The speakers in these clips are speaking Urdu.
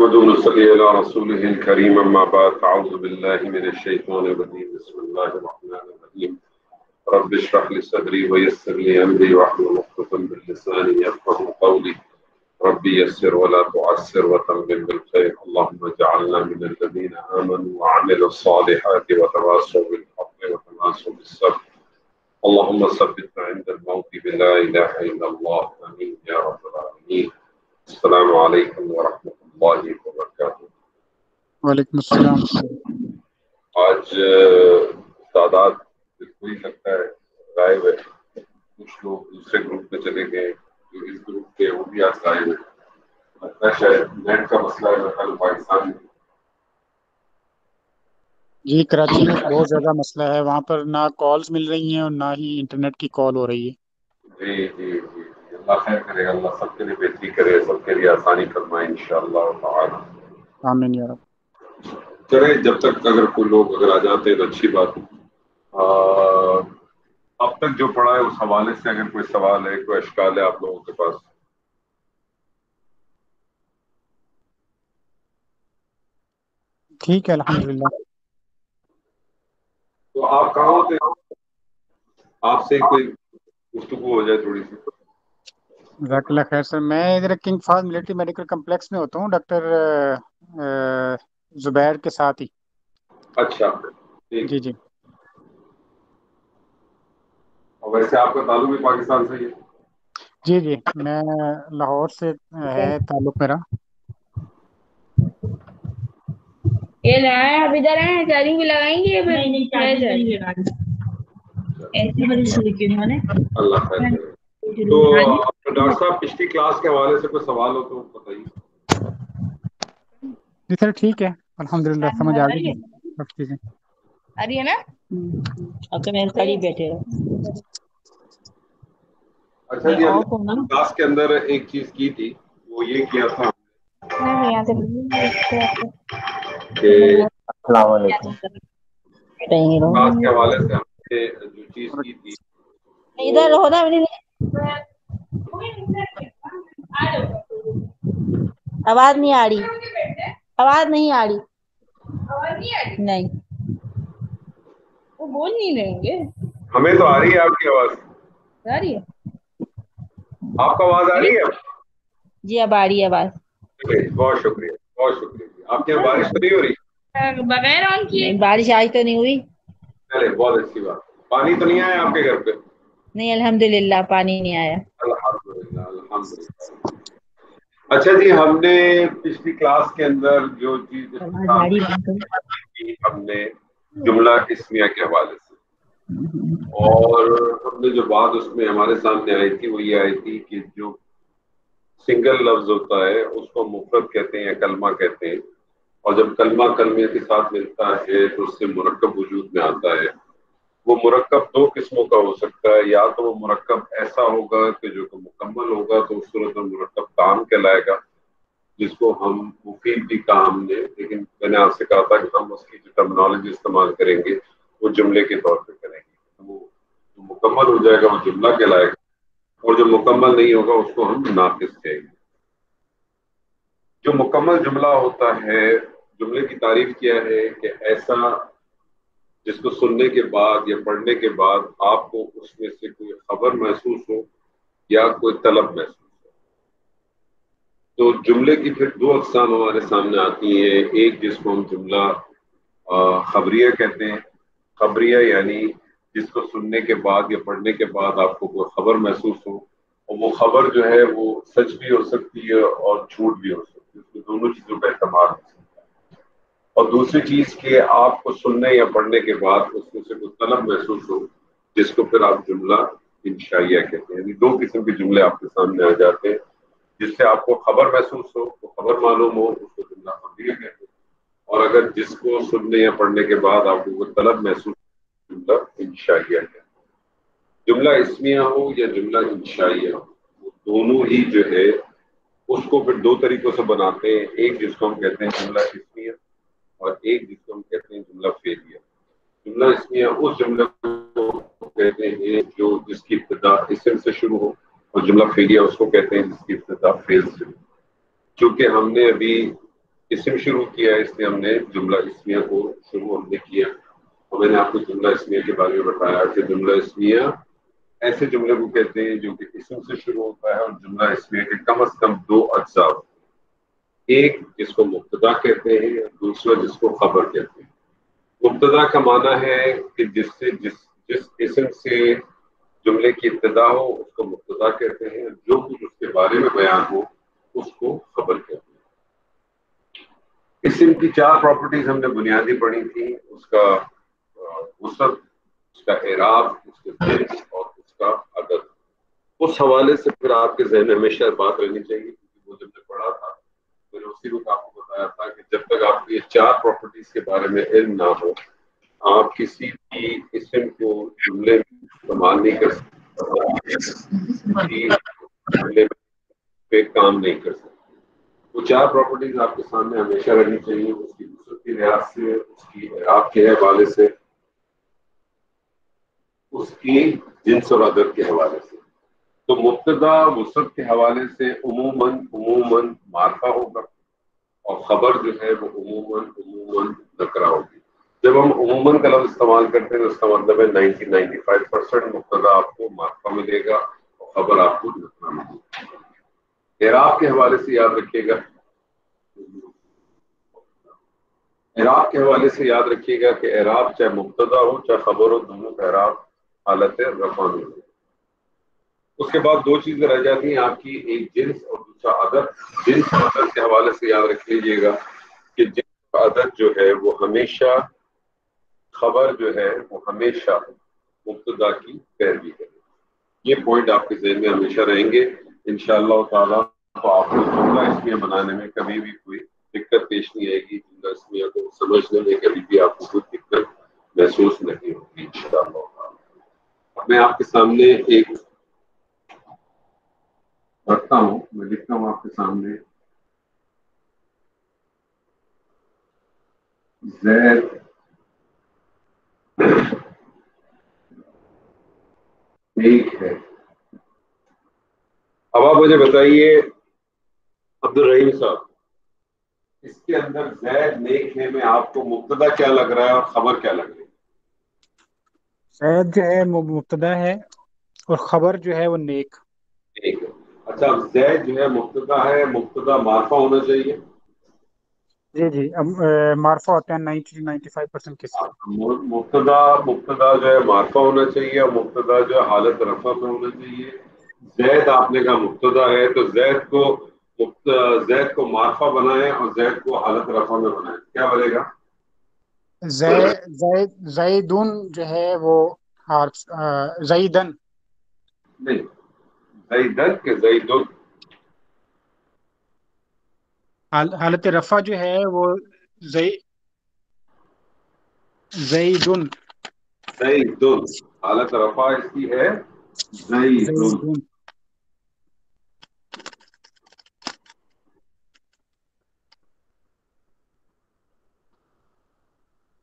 نحمد ونصلي على رسوله الكريم أما بعد أعوذ بالله من الشيطان الرجيم بسم الله الرحمن الرحيم رب اشرح لي صدري ويسر لي أمري واحلل عقدة من لساني يفقهوا قولي ربي يسر ولا تعسر وتمم بالخير اللهم اجعلنا من الذين آمنوا وعملوا الصالحات وتواصوا بالحق وتواصوا بالصبر اللهم ثبتنا عند الموت بلا إله إلا الله آمين يا رب العالمين. السلام علیکم ورحمۃ اللہ وبرکاتہ. وعلیکم السلام. آج تعداد بالکل ہی لگتا ہے غائب ہے. کچھ لوگ دوسرے گروپ میں چلے گئے جو اس گروپ کے وہ بھی آج غائب ہے. لگتا ہے شاید نیٹ کا مسئلہ ہے کل پاکستان میں. جی کراچی میں بہت زیادہ مسئلہ ہے، وہاں پر نہ کالز مل رہی ہیں اور نہ ہی انٹرنیٹ کی کال ہو رہی ہے. جی جی جی اللہ خیر کرے گا، اللہ سب کے لیے بہتری کرے، سب کے لیے آسانی فرمائے انشاءاللہ تعالی. آمین یا رب. چلے جب تک اگر کوئی لوگ اگر آ جاتے ہیں تو اچھی بات. اب تک جو پڑھا ہے اس حوالے سے اگر کوئی سوال ہے، کوئی اشکال ہے آپ لوگوں کے پاس. ٹھیک ہے الحمدللہ. تو آپ کہاں ہوتے ہیں؟ آپ سے کوئی گفتگو ہو جائے تھوڑی سی. جزاک اللہ خیر سر. میں ادھر King Fahad Military Medical Complex میں ہوتا ہوں، ڈاکٹر زبیر کے ساتھ ہی. اچھا ٹھیک. جی جی. اور ویسے آپ کا تعلق بھی پاکستان سے ہی ہے؟ جی جی میں لاہور سے ہے تعلق میرا. یہ لائیں آپ ادھر ہیں چارجنگ بھی لگائیں گے؟ اللہ خیر کرے. تو ڈاکٹر صاحب پچھلی کلاس کے حوالے سے کوئی سوال ہو تو بتائیے. جی سر ٹھیک ہے الحمدللہ سمجھ آ گئی سب چیزیں. آ رہی ہے نا؟ اوکے میں قریب بیٹھے ہو. اچھا جی کلاس کے اندر ایک چیز کی تھی، وہ یہ کیا تھا کہ السلام علیکم. کلاس کے حوالے سے ہم نے جو چیز کی تھی ادھر ہونا آواز نہیں آ رہی، آواز نہیں آ رہی، نہیں وہ بول نہیں رہیں گے. ہمیں تو آ رہی ہے آپ کی آواز. آ رہی ہے؟ آپ کو آواز آ رہی ہے؟ جی اب آ رہی ہے آواز. بہت شکریہ بہت شکریہ. آپ کے یہاں بارش تو نہیں ہو رہی؟ بغیر آن کیے بارش آج تو نہیں ہوئی. ارے بہت اچھی بات. پانی تو نہیں آیا آپ کے گھر پہ؟ نہیں الحمدللہ پانی نہیں آیا. الحمدللہ الحمدللہ. اچھا جی ہم نے پچھلی کلاس کے اندر جو چیز ہم نے جملہ اسمیہ کے حوالے سے، اور ہم نے جو بات اس میں ہمارے سامنے آئی تھی وہ یہ آئی تھی کہ جو سنگل لفظ ہوتا ہے اس کو مفرد کہتے ہیں یا کلمہ کہتے ہیں، اور جب کلمہ کلمے کے ساتھ ملتا ہے تو اس سے مرکب وجود میں آتا ہے. وہ مرکب دو قسموں کا ہو سکتا ہے، یا تو وہ مرکب ایسا ہوگا کہ جو کہ مکمل ہوگا تو اس صورت میں مرکب تام کہلائے گا، جس کو ہم مفید بھی کہا ہم نے، لیکن میں نے آپ سے کہا تھا کہ ہم اس کی جو ٹرمنالوجی استعمال کریں گے وہ جملے کے طور پہ کریں گے. وہ جو مکمل ہو جائے گا وہ جملہ کہلائے گا، اور جو مکمل نہیں ہوگا اس کو ہم ناقص کہیں گے. جو مکمل جملہ ہوتا ہے، جملے کی تعریف کیا ہے کہ ایسا جس کو سننے کے بعد یا پڑھنے کے بعد آپ کو اس میں سے کوئی خبر محسوس ہو یا کوئی طلب محسوس ہو. تو جملے کی پھر دو اقسام ہمارے سامنے آتی ہیں. ایک جس کو ہم جملہ خبریہ کہتے ہیں. خبریہ یعنی جس کو سننے کے بعد یا پڑھنے کے بعد آپ کو کوئی خبر محسوس ہو، اور وہ خبر جو ہے وہ سچ بھی ہو سکتی ہے اور جھوٹ بھی ہو سکتی ہے، اس میں دونوں چیزوں کا احتمال ہو سکتا ہے. اور دوسری چیز کہ آپ کو سننے یا پڑھنے کے بعد اس میں سے کوئی طلب محسوس ہو، جس کو پھر آپ جملہ انشائیہ کہتے ہیں. یعنی دو قسم کے جملے آپ کے سامنے آ جاتے ہیں. جس سے آپ کو خبر محسوس ہو، وہ خبر معلوم ہو، اس کو جملہ خبریہ کہتے ہیں. اور اگر جس کو سننے یا پڑھنے کے بعد آپ کو کوئی طلب محسوس ہو، جملہ انشائیہ کہتے ہیں. جملہ اسمیہ ہو یا جملہ انشائیہ ہو، وہ دونوں ہی جو ہے اس کو پھر دو طریقوں سے بناتے ہیں. ایک جس کو ہم کہتے ہیں جملہ اسمیہ، اور ایک جس کو ہم کہتے ہیں جملہ فعلیہ. جملہ اسمیہ اس جملے کو کہتے ہیں جو جس کی ابتدا اسم سے شروع ہو، اور جملہ فعلیہ اس کو کہتے ہیں جس کی ابتدا فعل سے ہو. چونکہ ہم نے ابھی اسم شروع کیا ہے، اس لیے ہم نے جملہ اسمیہ کو شروع ہم نے کیا، اور میں نے آپ کو جملہ اسمیہ کے بارے میں بتایا کہ جملہ اسمیہ ایسے جملے کو کہتے ہیں جو کہ اسم سے شروع ہوتا ہے، اور جملہ اسمیہ کے کم از کم دو اجزاء، ایک جس کو مبتدا کہتے ہیں، دوسرا جس کو خبر کہتے ہیں۔ مبتدا کا معنی ہے کہ جس اسم سے جملے کی ابتدا ہو اس کو مبتدا کہتے ہیں، جو کچھ اس کے بارے میں بیان ہو اس کو خبر کہتے ہیں۔ اسم کی چار پراپرٹیز ہم نے بنیادی پڑھی تھی، اس کا وصف، اس کا اعراب، اس کے جنس اور اس کا عدد۔ اس حوالے سے پھر آپ کے ذہن میں ہمیشہ بات رہنی چاہیے، کیونکہ وہ جب میں پڑھا تھا میں نے اسی وقت آپ کو بتایا تھا کہ جب تک آپ کو یہ چار پراپرٹیز کے بارے میں علم نہ ہو آپ کسی بھی اسم کو جملے میں استعمال نہیں کر سکتے، کسی جملے پہ کام نہیں کر سکتے۔ وہ چار پراپرٹیز آپ کے سامنے ہمیشہ رہنی چاہیے، اس کی وصف کے لحاظ سے، اس کی اعراب کے حوالے سے، اس کی جنس اور عدد کے حوالے سے۔ تو مبتدا وصف کے حوالے سے عموماً معرفہ ہوگا، اور خبر جو ہے وہ عموماً نکرہ ہوگی۔ جب ہم عموماً کا لفظ استعمال کرتے ہیں تو اس کا مطلب ہے 95% مبتدا آپ کو معرفہ ملے گا اور خبر آپ کو نکرہ ملے گی۔ اعراب کے حوالے سے یاد رکھیے گا، اعراب کے حوالے سے یاد رکھیے گا کہ اعراب چاہے مبتدا ہو چاہے خبر ہو، دونوں کا اعراب حالت رفع میں ہو۔ اس کے بعد دو چیزیں رہ جاتی ہیں آپ کی، ایک جنس اور دوسرا عدد۔ جنس اور عدد کے حوالے سے یاد رکھ لیجیے گا کہ جنس اور عدد جو ہے وہ ہمیشہ، خبر جو ہے وہ ہمیشہ مبتدا کی پیروی کرے۔ یہ پوائنٹ آپ کے ذہن میں ہمیشہ رہیں گے انشاءاللہ تعالیٰ، تو آپ کو جملہ اسمیہ بنانے میں کبھی بھی کوئی دقت پیش نہیں آئے گی، جملہ اسمیہ کو سمجھنے میں کبھی بھی آپ کو کوئی دقت محسوس نہیں ہوگی انشاءاللہ تعالیٰ۔ میں آپ کے سامنے ایک رکھتا ہوں، میں لکھتا ہوں آپ کے سامنے، زید ایک ہے۔ اب آپ مجھے بتائیے عبد الرحیم صاحب، اس کے اندر زید نیک ہے میں آپ کو مبتدا کیا لگ رہا ہے اور خبر کیا لگ رہی ہے؟ زید جو ہے مبتدا ہے اور خبر جو ہے وہ نیک۔ نیک ہے۔ اچھا، اب زید جو ہے مبتدا معرفہ ہونا چاہیے؟ جی اب معرفہ ہوتے ہیں 95% کے ساتھ۔ مبتدا جو ہے معرفہ ہونا چاہیے، اور مبتدا جو ہے حالت رفع میں ہونا چاہیے۔ زید آپ نے کہا مبتدا ہے، تو زید کو معرفہ بنائیں اور زید کو حالت رفع میں بنائیں، کیا بنے گا؟ زیدون جو ہے وہ زیدن، نہیں، زیدن کہ زیدن؟ حالت رفع جو ہے وہ زیدن زیدن، حالت رفع اس کی ہے زیدن۔ زیدن۔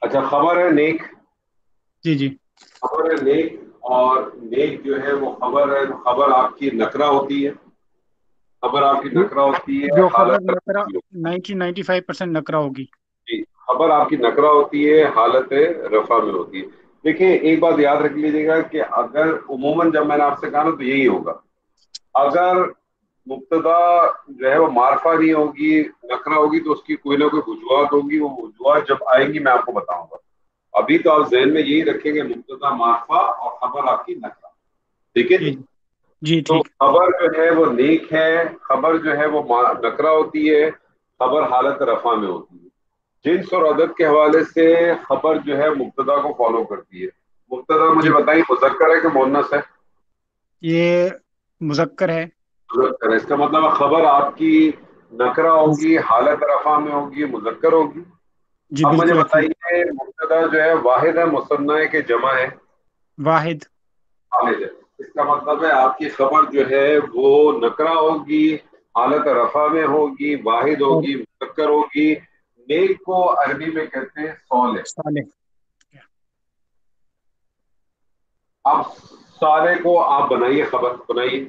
اچھا، خبر ہے نیک، جی خبر ہے نیک، اور نیک جو ہے وہ خبر ہے، خبر آپ کی نکرہ ہوتی ہے، خبر آپ کی نکرہ ہوتی ہے جو خبر حالت نکرہ رفع میں۔ 95% نکرہ ہوگی۔ جی، خبر آپ کی نکرہ ہوتی ہے، حالت رفع میں ہوتی ہے۔ دیکھیں ایک بات یاد رکھ لیجیے گا کہ اگر عموماً جب میں نے آپ سے کہا نا تو یہی ہوگا، اگر مبتدا جو ہے وہ معرفہ نہیں ہوگی، نکرہ ہوگی، تو اس کی کوئی نہ کوئی وجوہات ہوگی، وہ وجوہات جب آئیں گی میں آپ کو بتاؤں گا۔ ابھی تو آپ ذہن میں یہی رکھیں گے مبتدا معرفہ اور خبر آپ کی نکرہ، ٹھیک ہے جی تو ٹھیک۔ خبر جو ہے وہ نیک ہے، خبر جو ہے وہ نکرہ ہوتی ہے، خبر حالت رفع میں ہوتی ہے۔ جنس اور عدد کے حوالے سے خبر جو ہے مبتدا کو فالو کرتی ہے۔ مبتدا مجھے جی بتائیے مذکر ہے کہ مؤنث ہے؟ یہ مذکر ہے۔ مذکر ہے، اس کا مطلب خبر آپ کی نکرہ ہوگی، حالت رفع میں ہوگی، مذکر ہوگی۔ جی اب مجھے بالکل ایکوریٹ۔ بتائیے مبتدا جو ہے واحد ہے، مثنیٰ ہے کہ جمع ہے؟ واحد۔ واحد ہے، اس کا مطلب ہے آپ کی خبر جو ہے وہ نکرہ ہوگی، حالت رفع میں ہوگی، واحد اور ہوگی، مذکر ہوگی۔ نیک کو عربی میں کہتے ہیں صالح۔ صالح۔ اب سارے کو آپ بنائیے، خبر بنائیے،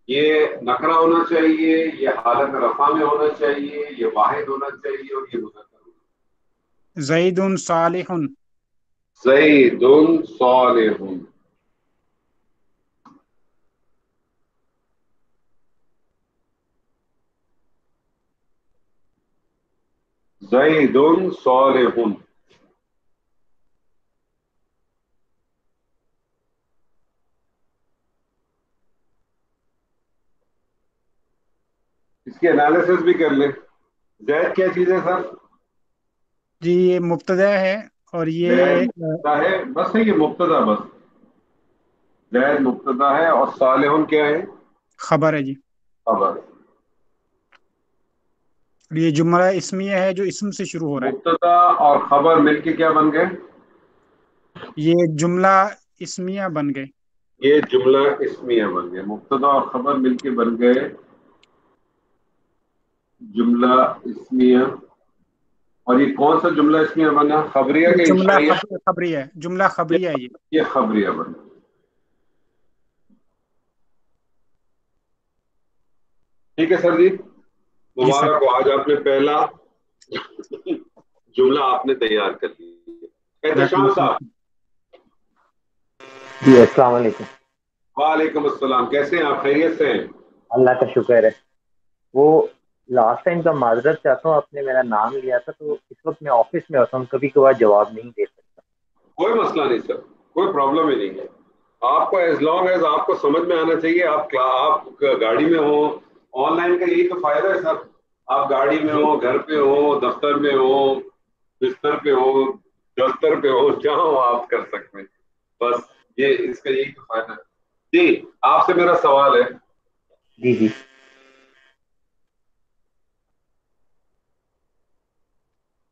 یہ نکرہ ہونا چاہیے، یہ حالت رفع میں ہونا چاہیے، یہ واحد ہونا چاہیے، اور یہ مذکر ہونا چاہیے. زید صالح. زید صالح. زید صالح. اس کی انالیسس بھی کر لیں. زید کیا چیز ہے سر؟ جی یہ مبتدا ہے اور یہ زید مبتدا ہے، بس ہے یہ مبتدا، بس زید مبتدا ہے اور صالح کیا ہے؟ خبر ہے جی. خبر. اور یہ جملہ اسمیہ ہے جو اسم سے شروع ہو رہا مبتدا اور خبر مل کے کیا بن گئے؟ ہے. یہ جملہ اسمیہ بن گئے. یہ جملہ اسمیہ بن گئے. مبتدا اور خبر مل کے بن گئے جملہ اسمیہ. اور یہ کون سا جملہ اسمیہ بنا؟ خبریہ یہ کہ جملہ انشائیہ؟ خبری ہے، جملہ خبری ہے یہ. یہ خبریہ بنا. ٹھیک ہے سر جی، جی سر. مبارک ہو، آج آپ نے پہلا جملہ آپ نے تیار کر لیا. احتشام صاحب. جی السلام علیکم. وعلیکم السلام، کیسے ہیں آپ؟ خیریت سے ہیں؟ اللہ کا شکر ہے. وہ لاسٹ ٹائم کا معذرت چاہتا ہوں، آپ نے میرا نام لیا تھا تو اس وقت میں آفس میں ہوتا ہوں، کبھی کبھار جواب نہیں دے سکتا. کوئی مسئلہ نہیں سر، کوئی پرابلم ہی نہیں ہے. آپ کو ایز لانگ ایز آپ کو سمجھ میں آنا چاہیے. آپ گاڑی میں ہو، آن لائن کا یہی تو فائدہ ہے سر. آپ گاڑی میں ہو، گھر پہ ہو، دفتر میں ہو، بستر پہ ہو، دفتر پہ ہو، جہاں ہو آپ کر سکتے ہیں. بس یہ اس کا یہی تو فائدہ ہے. جی آپ سے میرا سوال ہے. جی جی.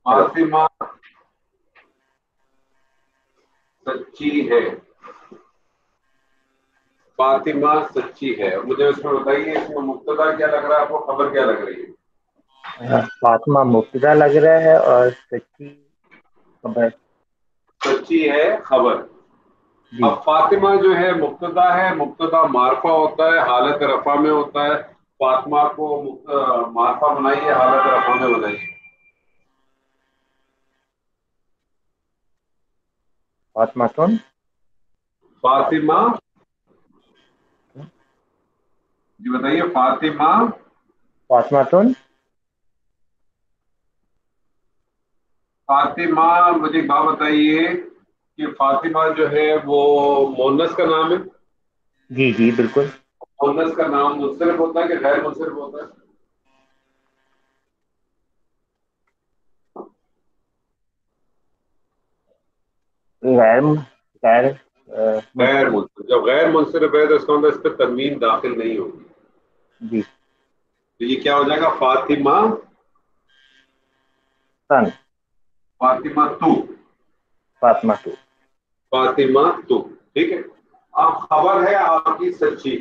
فاطمہ سچی ہے. فاطمہ سچی ہے. مجھے اس میں بتائیے، اس میں مبتدا کیا لگ رہا ہے آپ کو، خبر کیا لگ رہی ہے؟ فاطمہ مبتدا لگ رہا ہے اور سچی خبر. سچی ہے خبر. جی اب فاطمہ جو ہے مبتدا ہے، مبتدا معرفہ ہوتا ہے، حالت رفع میں ہوتا ہے. فاطمہ کو معرفہ بنائیے، حالت رفع میں بنائیے. فاطمہ کون؟ فاطمہ، جی بتائیے. فاطمہ، فاطمہ کون؟ فاطمہ مجھے ایک بات بتائیے کہ فاطمہ جو ہے وہ مؤنث کا نام ہے؟ جی جی بالکل. مؤنث کا نام منصرف ہوتا ہے کہ غیر منصرف ہوتا ہے؟ غیر غیر غیر منصرف. منصرف. جب غیر منصرف ہے تو اس کا مطلب اس پہ تنوین داخل نہیں ہوگی. جی. تو یہ کیا ہو جائے گا؟ فاطمہ سن. فاطمہ تو. فاطمہ تو. فاطمہ تو. ٹھیک ہے. اب خبر ہے آپ کی سچی.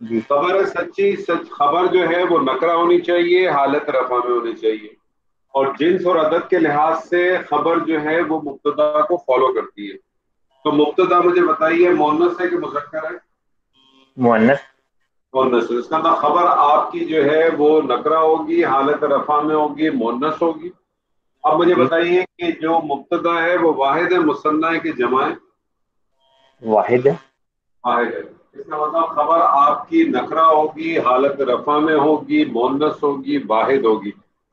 جی خبر ہے سچی. سچ خبر جو ہے وہ نکرہ ہونی چاہیے، حالت رفع میں ہونی چاہیے. اور جنس اور عدد کے لحاظ سے خبر جو ہے وہ مبتدا کو فالو کرتی ہے. تو مبتدا مجھے بتائیے مؤنث ہے کہ مذکر ہے؟ مؤنث. مؤنث. اس کا مطلب خبر آپ کی جو ہے وہ نکرہ ہوگی، حالت رفع میں ہوگی، مؤنث ہوگی. اب مجھے جی بتائیے کہ جو مبتدا ہے وہ واحد ہے، مثنیٰ ہے کہ جمع ہے؟ واحد ہے. واحد ہے. اس کا مطلب خبر آپ کی نکرہ ہوگی، حالت رفع میں ہوگی، مؤنث ہوگی، واحد ہوگی.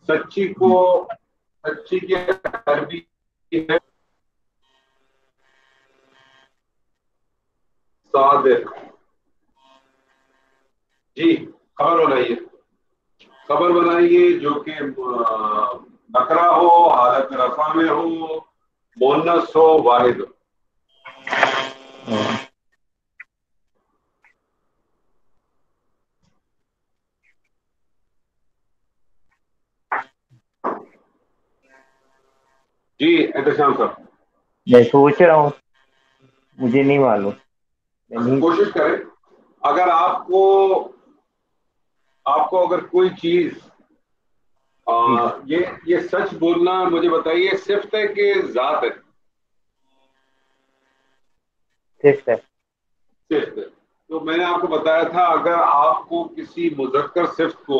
سچی کو، سچی کی عربی ہے صادق. جی خبر بنائیے. خبر بنائیے جو کہ نکرہ ہو، حالت رفع میں ہو، مؤنث ہو، واحد ہو. جی احتشام صاحب. میں سوچ رہا ہوں، مجھے نہیں معلوم. میں نہیں. کوشش کریں. اگر آپ کو اگر کوئی چیز جی یہ سچ بولنا مجھے بتائیے صفت ہے کہ ذات ہے؟ صرف ہے. صفت ہے. تو میں نے آپ کو بتایا تھا اگر آپ کو کسی مذکر صفت کو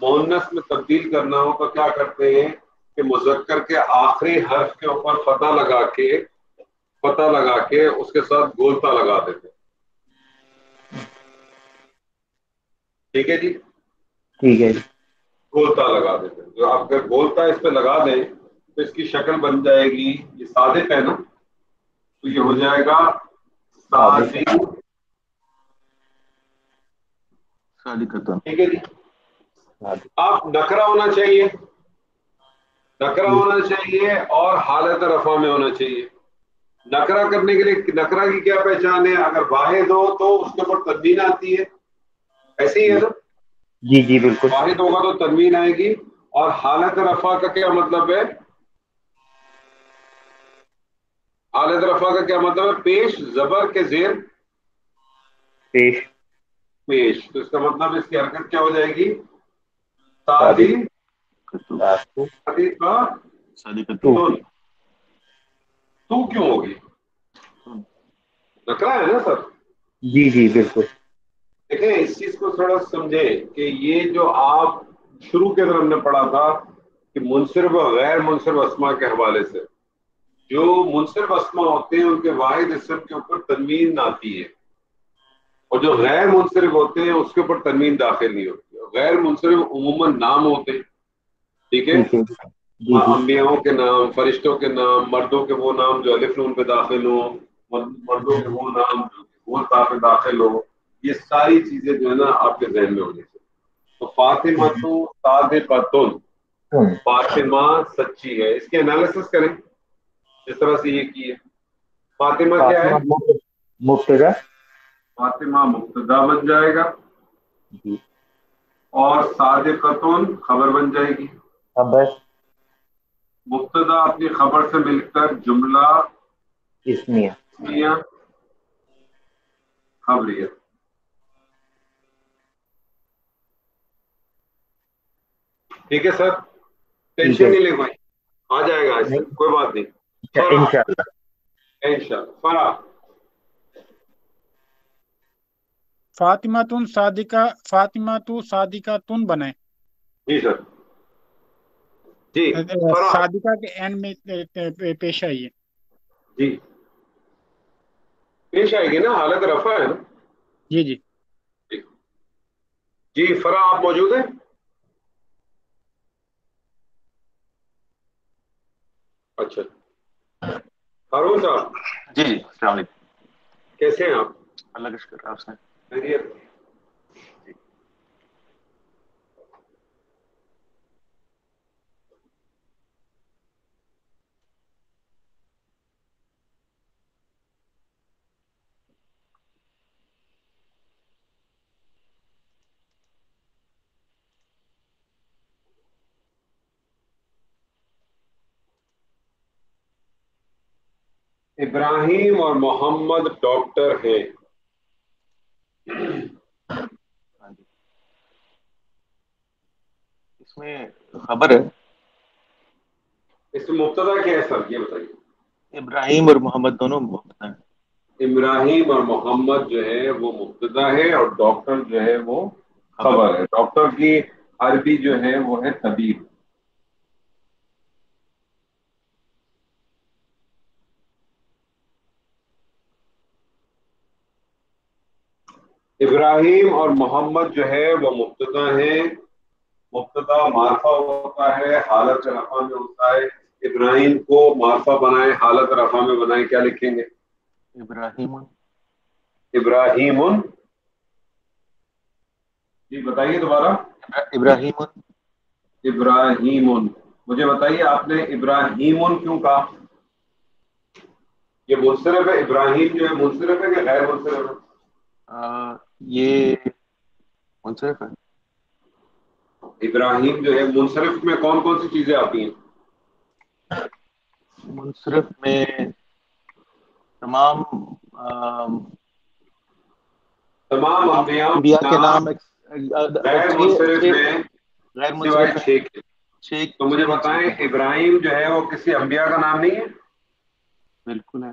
مؤنث میں تبدیل کرنا ہو تو کیا کرتے ہیں کہ مذکر کے آخری حرف کے اوپر فتح لگا کے اس کے ساتھ گولتا لگا دیتے. ٹھیک ہے جی, ٹھیک ہے جی. گولتا لگا دیتے ہیں. جو آپ اگر گولتا اس پہ لگا دیں تو اس کی شکل بن جائے گی, یہ صادق ہے نا, تو یہ ہو جائے گا صادق. ٹھیک ہے جی. آپ نکرا ہونا چاہیے, نکرا ہونا چاہیے اور حالت رفع میں ہونا چاہیے. نکرا کرنے کے لیے نکرا کی کیا پہچان ہے؟ اگر واحد ہو تو اس کے اوپر تنوین آتی ہے, ایسے ہی ہے نا؟ جی جی بالکل. واحد ہوگا تو تنوین آئے گی. اور حالت رفع کا کیا مطلب ہے؟ حالت رفع کا کیا مطلب ہے؟ پیش زبر کے زیر پیش. تو اس کا مطلب اس کی حرکت کیا ہو جائے گی؟ صادق. تو کیوں ہوگی؟ نکرا ہے نا سر. جی جی بالکل. دیکھیں اس چیز کو تھوڑا سمجھیں کہ یہ جو آپ شروع کے اندر ہم نے پڑھا تھا کہ منصرف و غیر منصرف اسما کے حوالے سے, جو منصرف اسما ہوتے ہیں ان کے واحد اسم کے اوپر تنوین آتی ہے, اور جو غیر منصرف ہوتے ہیں اس کے اوپر تنوین داخل نہیں ہوتی. غیر منصرف عموماً نام ہوتے ہیں, ٹھیک ہے, انبیاؤں کے نام, فرشتوں کے نام, مردوں کے وہ نام جو الف نون پہ داخل ہوں, مردوں کے وہ نام جو وہ تا پہ داخل ہو, یہ ساری چیزیں جو ہے نا آپ کے ذہن میں ہونی چاہیے. تو فاطمہ تو صادقۃ, فاطمہ سچی ہے. اس کی انالیسس کریں جس طرح سے یہ کی ہے. فاطمہ کیا ہے؟ مبتدا. فاطمہ مبتدا بن جائے گا اور صادقۃ خبر بن جائے گی. خبر. مبتدا اپنی خبر سے مل کر جملہ اسمیہ خبریت. ٹھیک ہے سر, ٹینشن نہیں لے بھائی, آ جائے گا اس سے, کوئی بات نہیں. انشاءاللہ. فرا فاطمہ تن صادقہ, فاطمہ تو صادقہ تن بنائے. جی سر, جی صادقہ کے اینڈ میں پیش آئی ہے. جی پیش آئے گی نا, حالت رفع ہے نا. جی جی جی فرا آپ موجود ہیں؟ اچھا ہارون صاحب. جی السلام علیکم. کیسے ہیں آپ؟ اللہ کا شکر, آپ سے خیریت. ابراہیم اور محمد ڈاکٹر ہیں. اس میں خبر ہے. اس میں مبتدا کیا ہے سر یہ بتائیے؟ ابراہیم اور محمد دونوں مبتدا ہیں. ابراہیم اور محمد جو ہے وہ مبتدا ہے اور ڈاکٹر جو ہے وہ خبر ہے. ڈاکٹر کی عربی جو ہے وہ ہے طبیب. ابراہیم اور محمد جو ہے وہ مبتدا ہیں. مبتدا معرفہ ہوتا ہے, حالت رفع میں ہوتا ہے. ابراہیم کو معرفہ بنائے, حالت رفع میں بنائے, کیا لکھیں گے؟ ابراہیم. ابراہیم. جی بتائیے دوبارہ. ابراہیم. ابراہیم. مجھے بتائیے آپ نے ابراہیم کیوں کہا؟ یہ منصرف ہے, ابراہیم جو ہے منصرف ہے کہ غیر منصرف ہے؟ یہ منصرف ہے. ابراہیم جو ہے منصرف میں کون کون سی چیزیں آتی ہیں؟ منصرف میں تمام انبیاء کے نام. غیر منصرف میں غیر سوائے منصرف 6 کے. تو مجھے بتائیں ابراہیم جو ہے وہ کسی انبیاء کا نام نہیں ہے؟ بالکل ہے.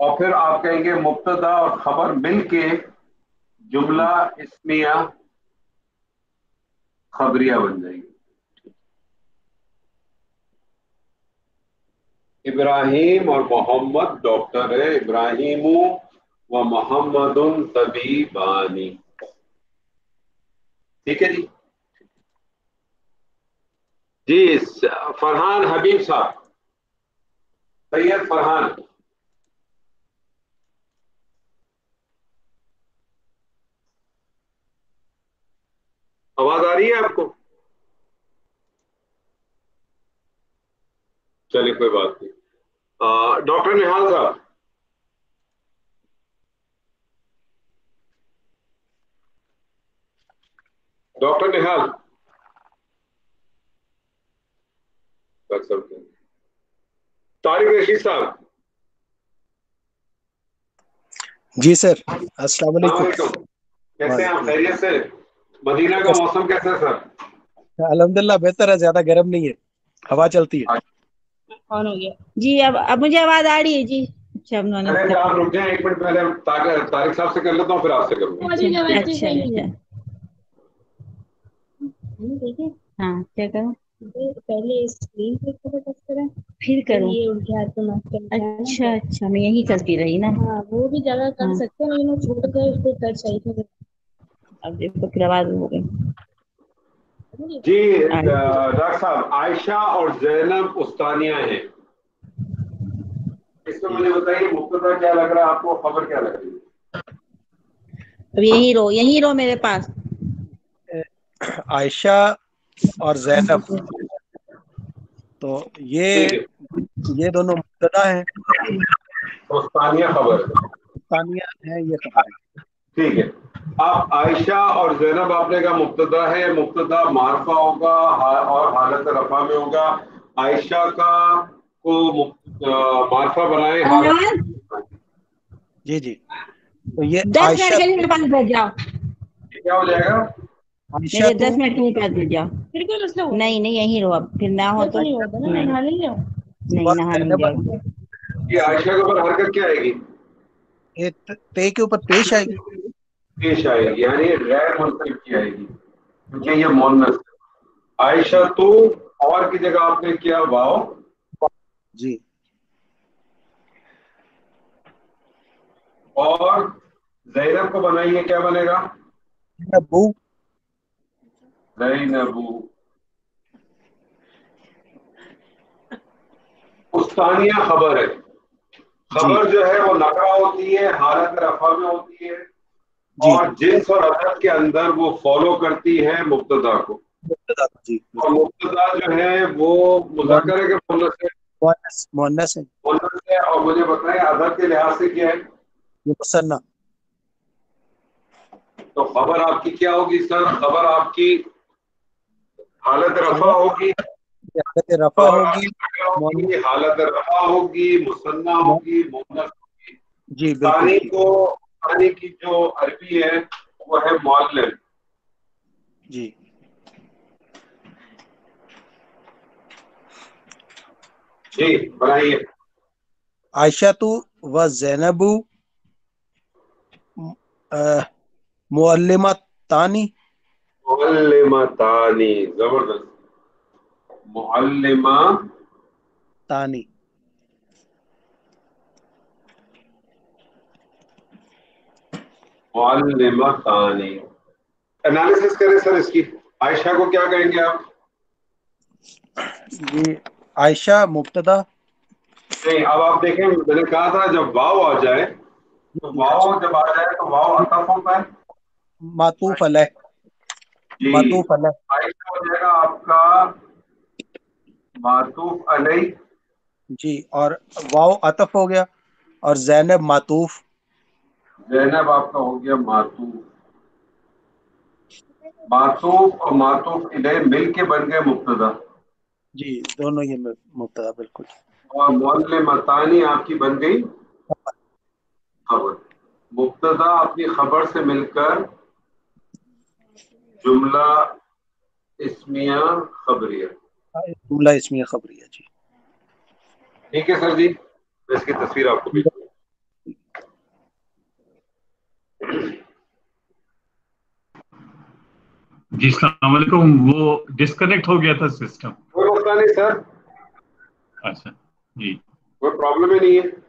اور پھر آپ کہیں گے مبتدا اور خبر مل کے جملہ اسمیہ خبریہ بن جائے گی. ابراہیم اور محمد ڈاکٹر ہے. ابراہیم و محمد طبیبانی. ٹھیک ہے جی. جی فرحان حبیب صاحب, سید فرحان. آواز آ رہی ہے آپ کو؟ چلیے کوئی بات نہیں. ڈاکٹر نہال صاحب, ڈاکٹر نہال رکھ سکتے ہیں. طارق رشید صاحب. جی سر, السلام السلام علیکم. علیکم. کیسے ہیں آپ؟ خیریت سے؟ مدینہ کا موسم کیسا ہے سر؟ الحمدللہ بہتر ہے, زیادہ گرم نہیں ہے, ہوا چلتی ہے. آن ہو گیا جی. اب مجھے آواز آ رہی ہے جی. اچھا آپ رک جائیں ایک منٹ, پہلے طارق صاحب سے کر لیتا ہوں پھر آپ سے کروں گا. اچھا ہاں کیا کروں؟ پہلے اسکرین پہ ٹچ کریں پھر کروں. اچھا اچھا, میں یہی کرتی رہی نا. ہاں وہ بھی جگہ کر سکتے ہیں لیکن وہ چھوٹ گئے, اس پہ ٹچ صحیح تھا. اب دیکھو پھر آواز ہو گئی. جی ڈاکٹر صاحب, عائشہ اور زینب استانیہ ہیں. اس میں مجھے بتائیے مبتدا کیا لگ رہا ہے آپ کو, خبر کیا لگ رہی ہے؟ اب یہی رو میرے پاس. عائشہ اور زینب, تو ٹھیک ہے, یہ دونوں مبتدا ہیں, استانیہ خبر ہے. ثانیہ ہے یہ خبر ہے. ٹھیک ہے. آپ عائشہ اور زینب آپ نے کہا مبتدا ہے, مبتدا معرفہ ہوگا اور حالت رفع میں ہوگا. عائشہ کا کو معرفہ بنائے حالت. جی جی, تو یہ 10 عائشہ منٹ کے لیے میرے پاس بیٹھ جاؤ. کیا ہو جائے گا؟ عائشہ میرے تو 10 منٹ کے لیے پاس بیٹھ جاؤ. نہیں نہیں یہیں رہو, اب پھر نہ ہو تو نہیں نہا نہیں جاؤ. یہ عائشہ کے اوپر حرکت کیا آئے گی؟ تے کے اوپر پیش آئے گی. پیش آئے گی, یعنی غیر منصرف کی آئے گی کیونکہ یہ مؤنث ہے. عائشہ تو اور کی جگہ آپ نے کیا واو. جی, اور زینب کو بنائیے, کیا بنے گا؟ ابو. زینبو. استانیہ خبر ہے. خبر جو ہے وہ نقرہ ہوتی ہے, حالت رفع میں ہوتی ہے, اور جنس اور عدد کے اندر وہ فالو کرتی ہے مبتدا کو. جی, اور مبتدا جو ہے وہ مذکر ہے کہ مؤنث ہے؟ مؤنث ہے. مؤنث ہے. اور مجھے بتائیں عدد کے لحاظ سے کیا ہے؟ یہ مثنیٰ. تو خبر آپ کی کیا ہوگی سر؟ خبر آپ کی حالت رفع ہوگی, حالت رفع ہوگی, حالت رفع ہوگی, مثنیٰ ہوگی, مؤنث ہوگی. جی بالکل. ثانی کی جو عربی ہے وہ ہے معلم. جی, جی بنائیے. عائشہ تو و زینب معلمتانی. معلمتانی, زبردست. معلمہ تانی. معلمتانی. انالیسس کریں سر اس کی. عائشہ کو کیا کہیں گے آپ؟ جی, عائشہ مبتدا. نہیں, اب آپ دیکھیں میں نے کہا تھا جب واو آ جائے تو واو جب آ جائے تو واو عطف ہوتا ہے. معطوف علیہ. جی, معطوف علیہ. عائشہ ہو جائے گا آپ کا معطوف علیہ. جی, اور واو عطف ہو گیا, اور زینب معطوف. زینب آپ کا ہو گیا معطوف. معطوف اور معطوف الیہ مل کے بن گئے مبتدا. جی, دونوں یہ مبتدا بالکل. اور معلمتانی آپ کی بن گئی خبر. مبتدا اپنی خبر سے مل کر جملہ اسمیہ خبریہ. جملہ اسمیہ خبریہ. جی ٹھیک ہے سر جی, میں اس کی تصویر آپ کو بھیج دوں گا. جی السلام علیکم. وہ ڈسکنیکٹ ہو گیا تھا سسٹم. کوئی مسئلہ نہیں سر. اچھا جی, کوئی پرابلم ہی نہیں ہے.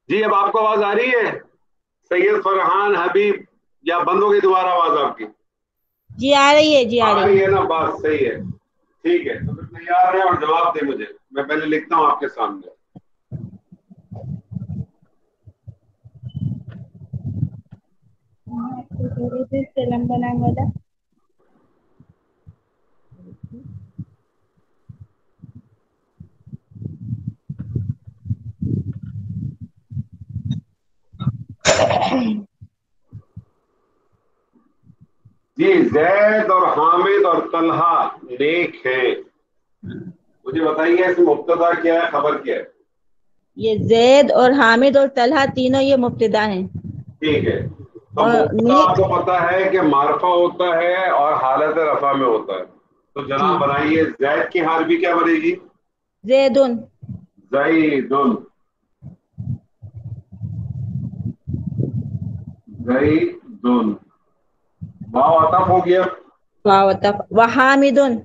جی اب آپ کو آواز آ رہی ہے سید فرحان حبیب, یا بند ہو گئی دوبارہ آواز آپ کی؟ جی آ رہی ہے, جی آ رہی ہے نا, بات صحیح ہے. ٹھیک ہے, تو پھر تیار رہیں اور جواب دیں مجھے. میں پہلے لکھتا ہوں آپ کے سامنے. تلنگانہ والا جی زید اور حامد اور طلحہ نیک ہیں. مجھے بتائیے اس میں مبتدا کیا ہے, خبر کیا ہے؟ یہ زید اور حامد اور طلحہ تینوں یہ مبتدا ہیں. ٹھیک ہے, تو اور مبتدا آپ نیک کو پتا ہے کہ معرفہ ہوتا ہے اور حالت رفع میں ہوتا ہے. تو جناب بنائیے زید کی حال بھی کیا بنے گی؟ زیدن. زیدن. زیدن. واو عطف ہو گیا. واو تک وحامدن.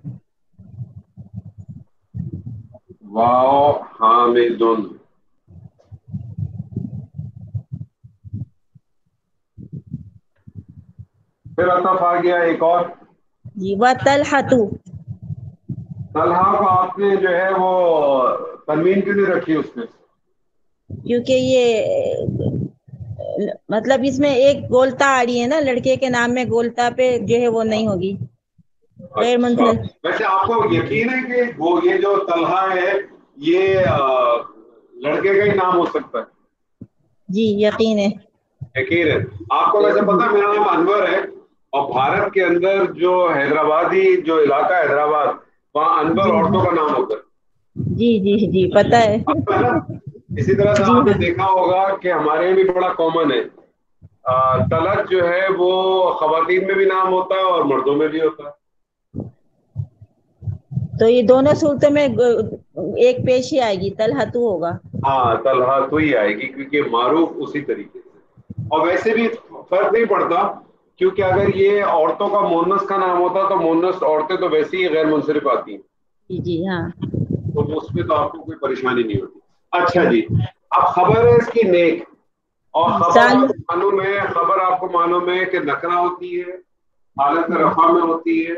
واو حامدن. پھر عطف آ گیا ایک اور. جی وطلحۃ. طلحہ کو آپ نے جو ہے وہ تنوین کیوں نہیں رکھی اس میں؟ کیونکہ یہ مطلب اس میں ایک گولتا آ رہی ہے نا, لڑکے کے نام میں گولتا پہ جو ہے وہ نہیں ہوگی. غیر اچھا, منصرف. ویسے آپ کو یقین ہے کہ وہ یہ جو طلحہ ہے یہ لڑکے کا ہی نام ہو سکتا ہے؟ جی یقین ہے. یقین ہے. آپ کو ویسے پتا ہے میرا نام انور ہے, اور بھارت کے اندر جو حیدرآبادی جو علاقہ ہے حیدرآباد, وہاں انور جی عورتوں کا نام ہوتا ہے. جی جی جی پتہ ہے. اسی طرح سے جی آپ نے ہاں دیکھا ہوگا کہ ہمارے یہاں بھی بڑا کامن ہے, طلعت جو ہے وہ خواتین میں بھی نام ہوتا ہے اور مردوں میں بھی ہوتا ہے. تو یہ دونوں صورتوں میں ایک پیش ہی آئے گی, طلحۃ ہوگا. ہاں طلحہ تو ہی آئے گی کیونکہ معروف اسی طریقے سے. اور ویسے بھی فرق نہیں پڑتا, کیونکہ اگر یہ عورتوں کا مونس کا نام ہوتا تو مونس عورتیں تو ویسے ہی غیر منصرف آتی ہیں, جی جی ہاں. تو اس میں تو آپ کو کوئی پریشانی نہیں ہوتی. اچھا جی, اب خبر ہے اس کی نیک, اور خبر آپ کو معلوم ہے, خبر آپ کو معلوم ہے کہ نکرہ ہوتی ہے, حالت رفع میں ہوتی ہے,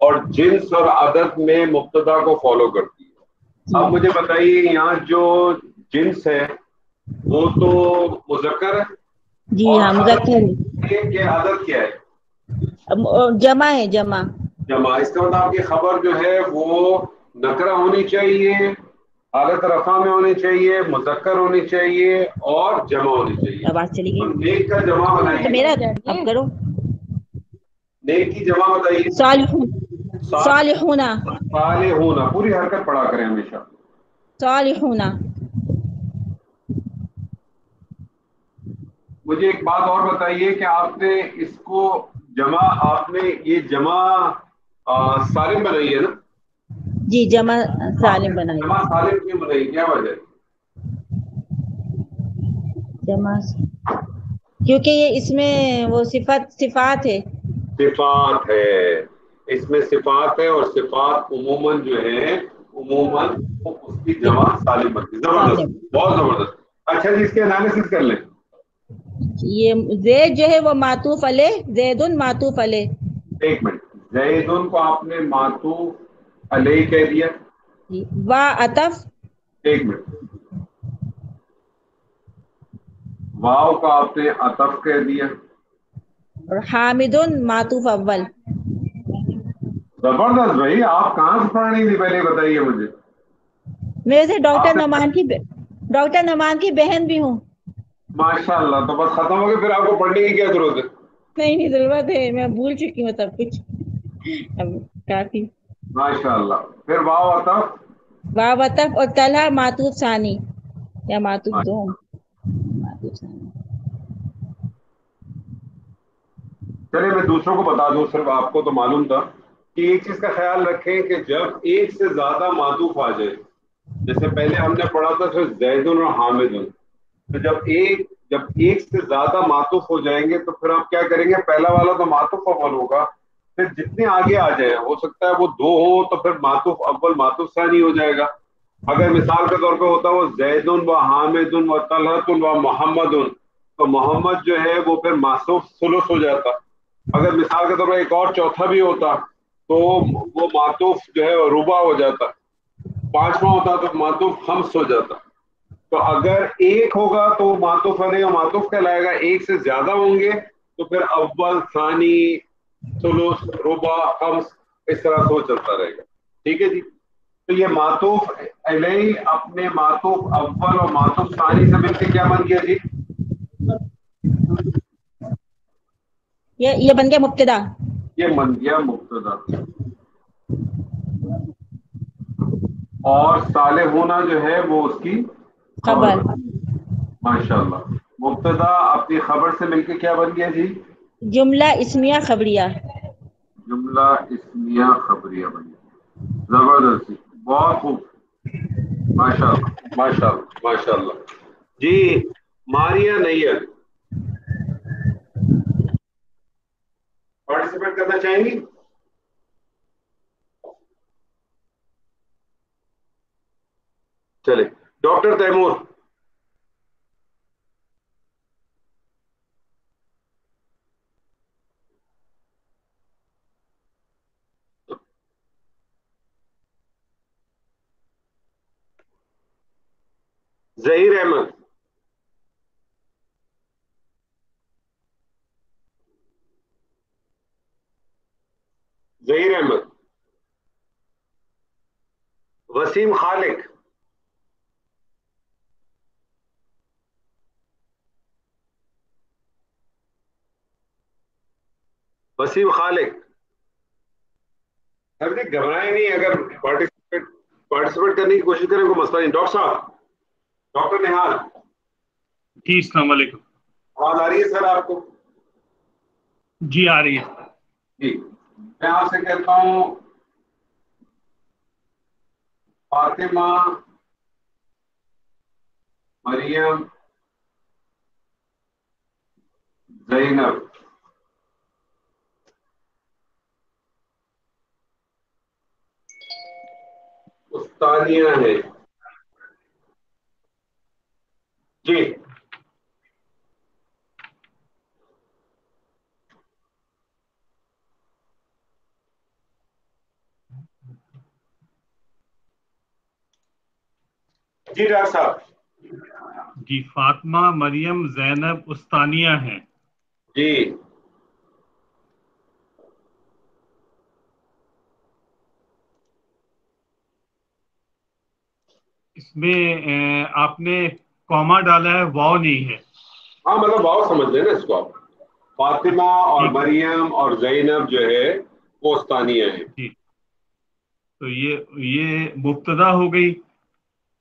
اور جنس اور عدد میں مبتدا کو فالو کرتی ہے. اب مجھے بتائیے یہاں جو جنس ہے وہ تو مذکر ہے, جی اور ہاں مذکر کے عدد کیا ہے؟ جمع ہے, جمع. جمع. اس کا مطلب آپ کی خبر جو ہے وہ نکرہ ہونی چاہیے, حالت رفع میں ہونی چاہیے, مذکر ہونی چاہیے, اور جمع ہونی چاہیے. آواز چلی تو گئی نیک کا جمع تو بنائیے. میرا اب کرو. نیک کی جمع بتائیے. صالحون. صالحون. صالحون. پوری حرکت پڑھا کریں ہمیشہ. صالحون. مجھے ایک بات اور بتائیے کہ آپ نے اس کو جمع, آپ نے یہ جمع سالم بنائی ہے نا؟ جی جمع سالم بنائی. جمع سالم کیوں بنائی, کیا وجہ ہے؟ جمع کیونکہ یہ اس میں وہ صفات ہے. صفات ہے, اس میں صفات ہے, اور صفات عموماً جو ہے عموماً اس کی جمع سالم بنتی ہے. زبردست, سالم. بہت زبردست. اچھا جی, اس کے انالیسس کر لیں. یہ زید جو ہے وہ معطوف علیہ, زیدن معطوف علیہ. ایک منٹ, زیدن کو آپ نے معطوف علیہ کہہ دیا. وا عطف. ایک منٹ, واو کا آپ نے عطف کہہ دیا, اور حامدن معطوف اول. زبردست بھائی, آپ کہاں سے پڑھ رہی تھی پہلے بتائیے مجھے. میرے سے ڈاکٹر آپ نے نعمان کی بہن بھی ہوں. ماشاء اللہ, تو بس ختم ہو گیا, پھر آپ کو پڑھنے کی کیا ضرورت ہے. نہیں ضرورت ہے, میں بھول چکی ہوں سب کچھ اب کافی. ماشاء اللہ. پھر واو عطف, واو عطف اور طلحہ معطوف ثانی یا معطوف دوم. معطوف ثانی. چلے میں دوسروں کو بتا دوں, صرف آپ کو تو معلوم تھا کہ ایک چیز کا خیال رکھیں کہ جب ایک سے زیادہ معطوف آ جائے, جیسے پہلے ہم نے پڑھا تھا صرف زیدن اور حامدن, تو جب ایک سے زیادہ معطوف ہو جائیں گے تو پھر آپ کیا کریں گے, پہلا والا تو معطوف اول ہوگا, پھر جتنے آگے آ جائیں, ہو سکتا ہے وہ دو ہو تو پھر معطوف اول معطوف ثانی ہو جائے گا. اگر مثال کے طور پہ ہوتا وہ زیدن و حامدن و طلحۃ و محمدن, تو محمد جو ہے وہ پھر معطوف ثلث ہو جاتا. اگر مثال کے طور پہ ایک اور چوتھا بھی ہوتا تو وہ معطوف جو ہے ربع ہو جاتا. پانچواں ہوتا تو معطوف خمس ہو جاتا. تو اگر ایک ہوگا تو وہ معطوف علیہ معطوف کہلائے گا, ایک سے زیادہ ہوں گے تو پھر اول ثانی ثلث ربع خمس اس طرح سے چلتا رہے گا. ٹھیک ہے جی. تو یہ معطوف علیہ اپنے معطوف اول اور معطوف ثانی سے مل کے کیا بن گیا جی, یہ بن گیا مبتدا. یہ بن گیا مبتدا. اور صالح ہونا جو ہے وہ اس کی خبر. ماشاء اللہ. مبتدا اپنی خبر سے مل کے کیا بن گیا جی, جملہ اسمیہ خبریہ. جملہ اسمیہ خبریہ بن گیا. زبردست, بہت خوب, ماشاء اللہ ماشاء اللہ ماشاء اللہ. جی ماریا نیئر پارٹیسپیٹ کرنا چاہیں گی؟ چلے. ڈاکٹر تیمور, ظہیر احمد, ظہیر احمد, وسیم خالق, وسیم خالق. ابھی گھبرائیں نہیں, اگر پارٹیسپیٹ کرنے کی کوشش کریں کوئی مسئلہ نہیں. ڈاکٹر صاحب, ڈاکٹر نہال, جی السلام علیکم. آواز آ رہی ہے سر آپ کو؟ جی آ رہی ہے. جی میں آپ سے کہتا ہوں فاطمہ, مریم, زینب, استانیہ ہے. جی جی ڈاکٹر صاحب. جی فاطمہ, مریم, زینب استانیہ ہیں. جی اس میں آپ نے کوما ڈالا ہے, واو نہیں ہے. ہاں مطلب واو سمجھ لیں نا اس کو آپ. فاطمہ اور مریم اور زینب جو ہے وہ استانیہ ہیں. جی تو یہ مبتدا ہو گئی.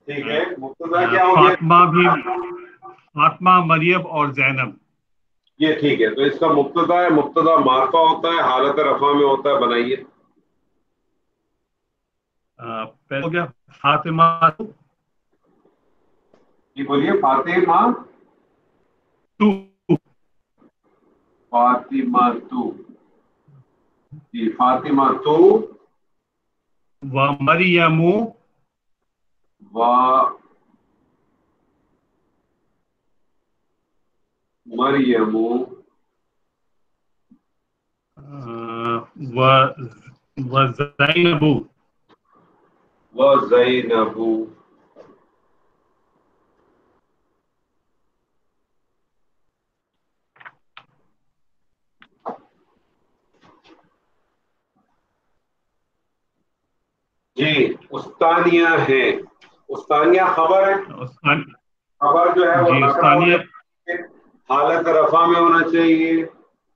ٹھیک ہے, مبتدا کیا ہو گیا؟ فاطمہ, مریم اور زینب. یہ ٹھیک ہے, تو اس کا مبتدا ہے, مبتدا معرفہ ہوتا ہے, حالت رفع میں ہوتا ہے. بنائیے. پہلے ہو گیا فاطمہ. جی بولیے. فاطمہ تو, فاطمہ تو, جی فاطمہ تو, و مریم, و مریم, و زینب, و زینب. جی استانیہ ہے. استانیہ خبر ہے. خبر جو ہے وہ جی نکرہ ہونا استانیہ چاہیے، حالت رفع میں ہونا چاہیے،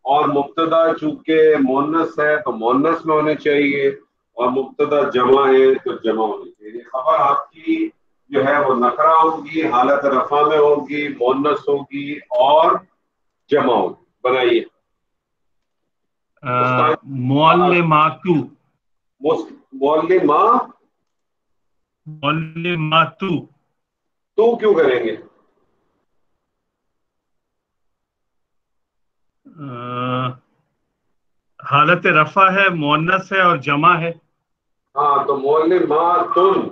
اور مبتدا چونکہ مونس ہے تو مونس میں ہونے چاہیے، اور مبتدا جمع ہے تو جمع ہونی چاہیے. خبر آپ کی جو ہے وہ نکرہ ہوگی، حالت رفع میں ہوگی، مونس ہوگی اور جمع ہوگی. بنائیے. معلماتو. معلمہ معلماتو. تو کیوں کریں گے؟ حالت رفع ہے، مؤنث ہے اور جمع ہے. ہاں تو معلماتن.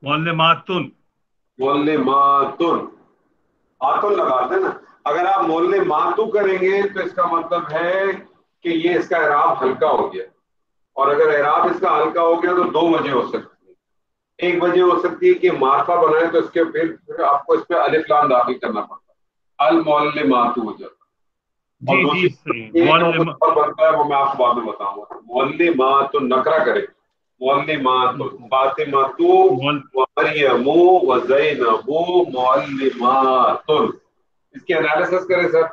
معلماتن. معلماتن آتن لگاتے ہیں نا. اگر آپ معلماتو کریں گے تو اس کا مطلب ہے کہ یہ اس کا اعراب ہلکا ہو گیا، اور اگر اعراب اس کا ہلکا ہو گیا تو دو وجہ ہو سکتی ہے. ایک وجہ ہو سکتی ہے کہ معرفہ بنائے تو اس کے پھر آپ کو اس پہ الف لام داخل کرنا پڑتا ہے، المعلماتو ہو جاتا ہے. اور جی جی دوسری یہ کہ وہ بنتا ہے وہ میں آپ کو بعد میں بتاؤں گا. معلمات نکرہ کرے، معلمات فاطمۃ ومریم وزینب معلمات. اس کی انالیسس کریں سر.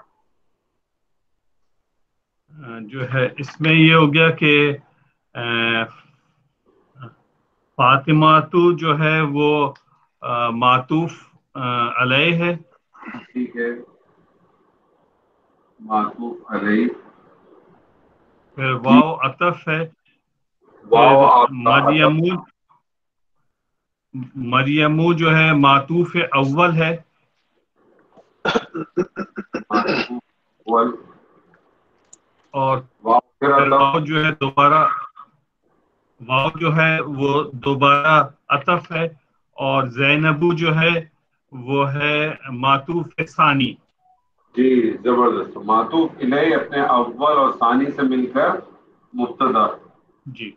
جو ہے اس میں یہ ہو گیا کہ فاطماتو جو ہے وہ معطوف علیہ ہے. ٹھیک ہے، معطوف علیہ. پھر واو عطف ہے. واو پھر آپ کا مریمو جو ہے معطوف اول ہے. اور پھر واو جو ہے دوبارہ، واو جو ہے وہ دوبارہ عطف ہے. اور زینبو جو ہے وہ ہے معطوف ثانی. جی زبردست. معطوف الیہ اپنے اول اور ثانی سے مل کر مبتدا. جی.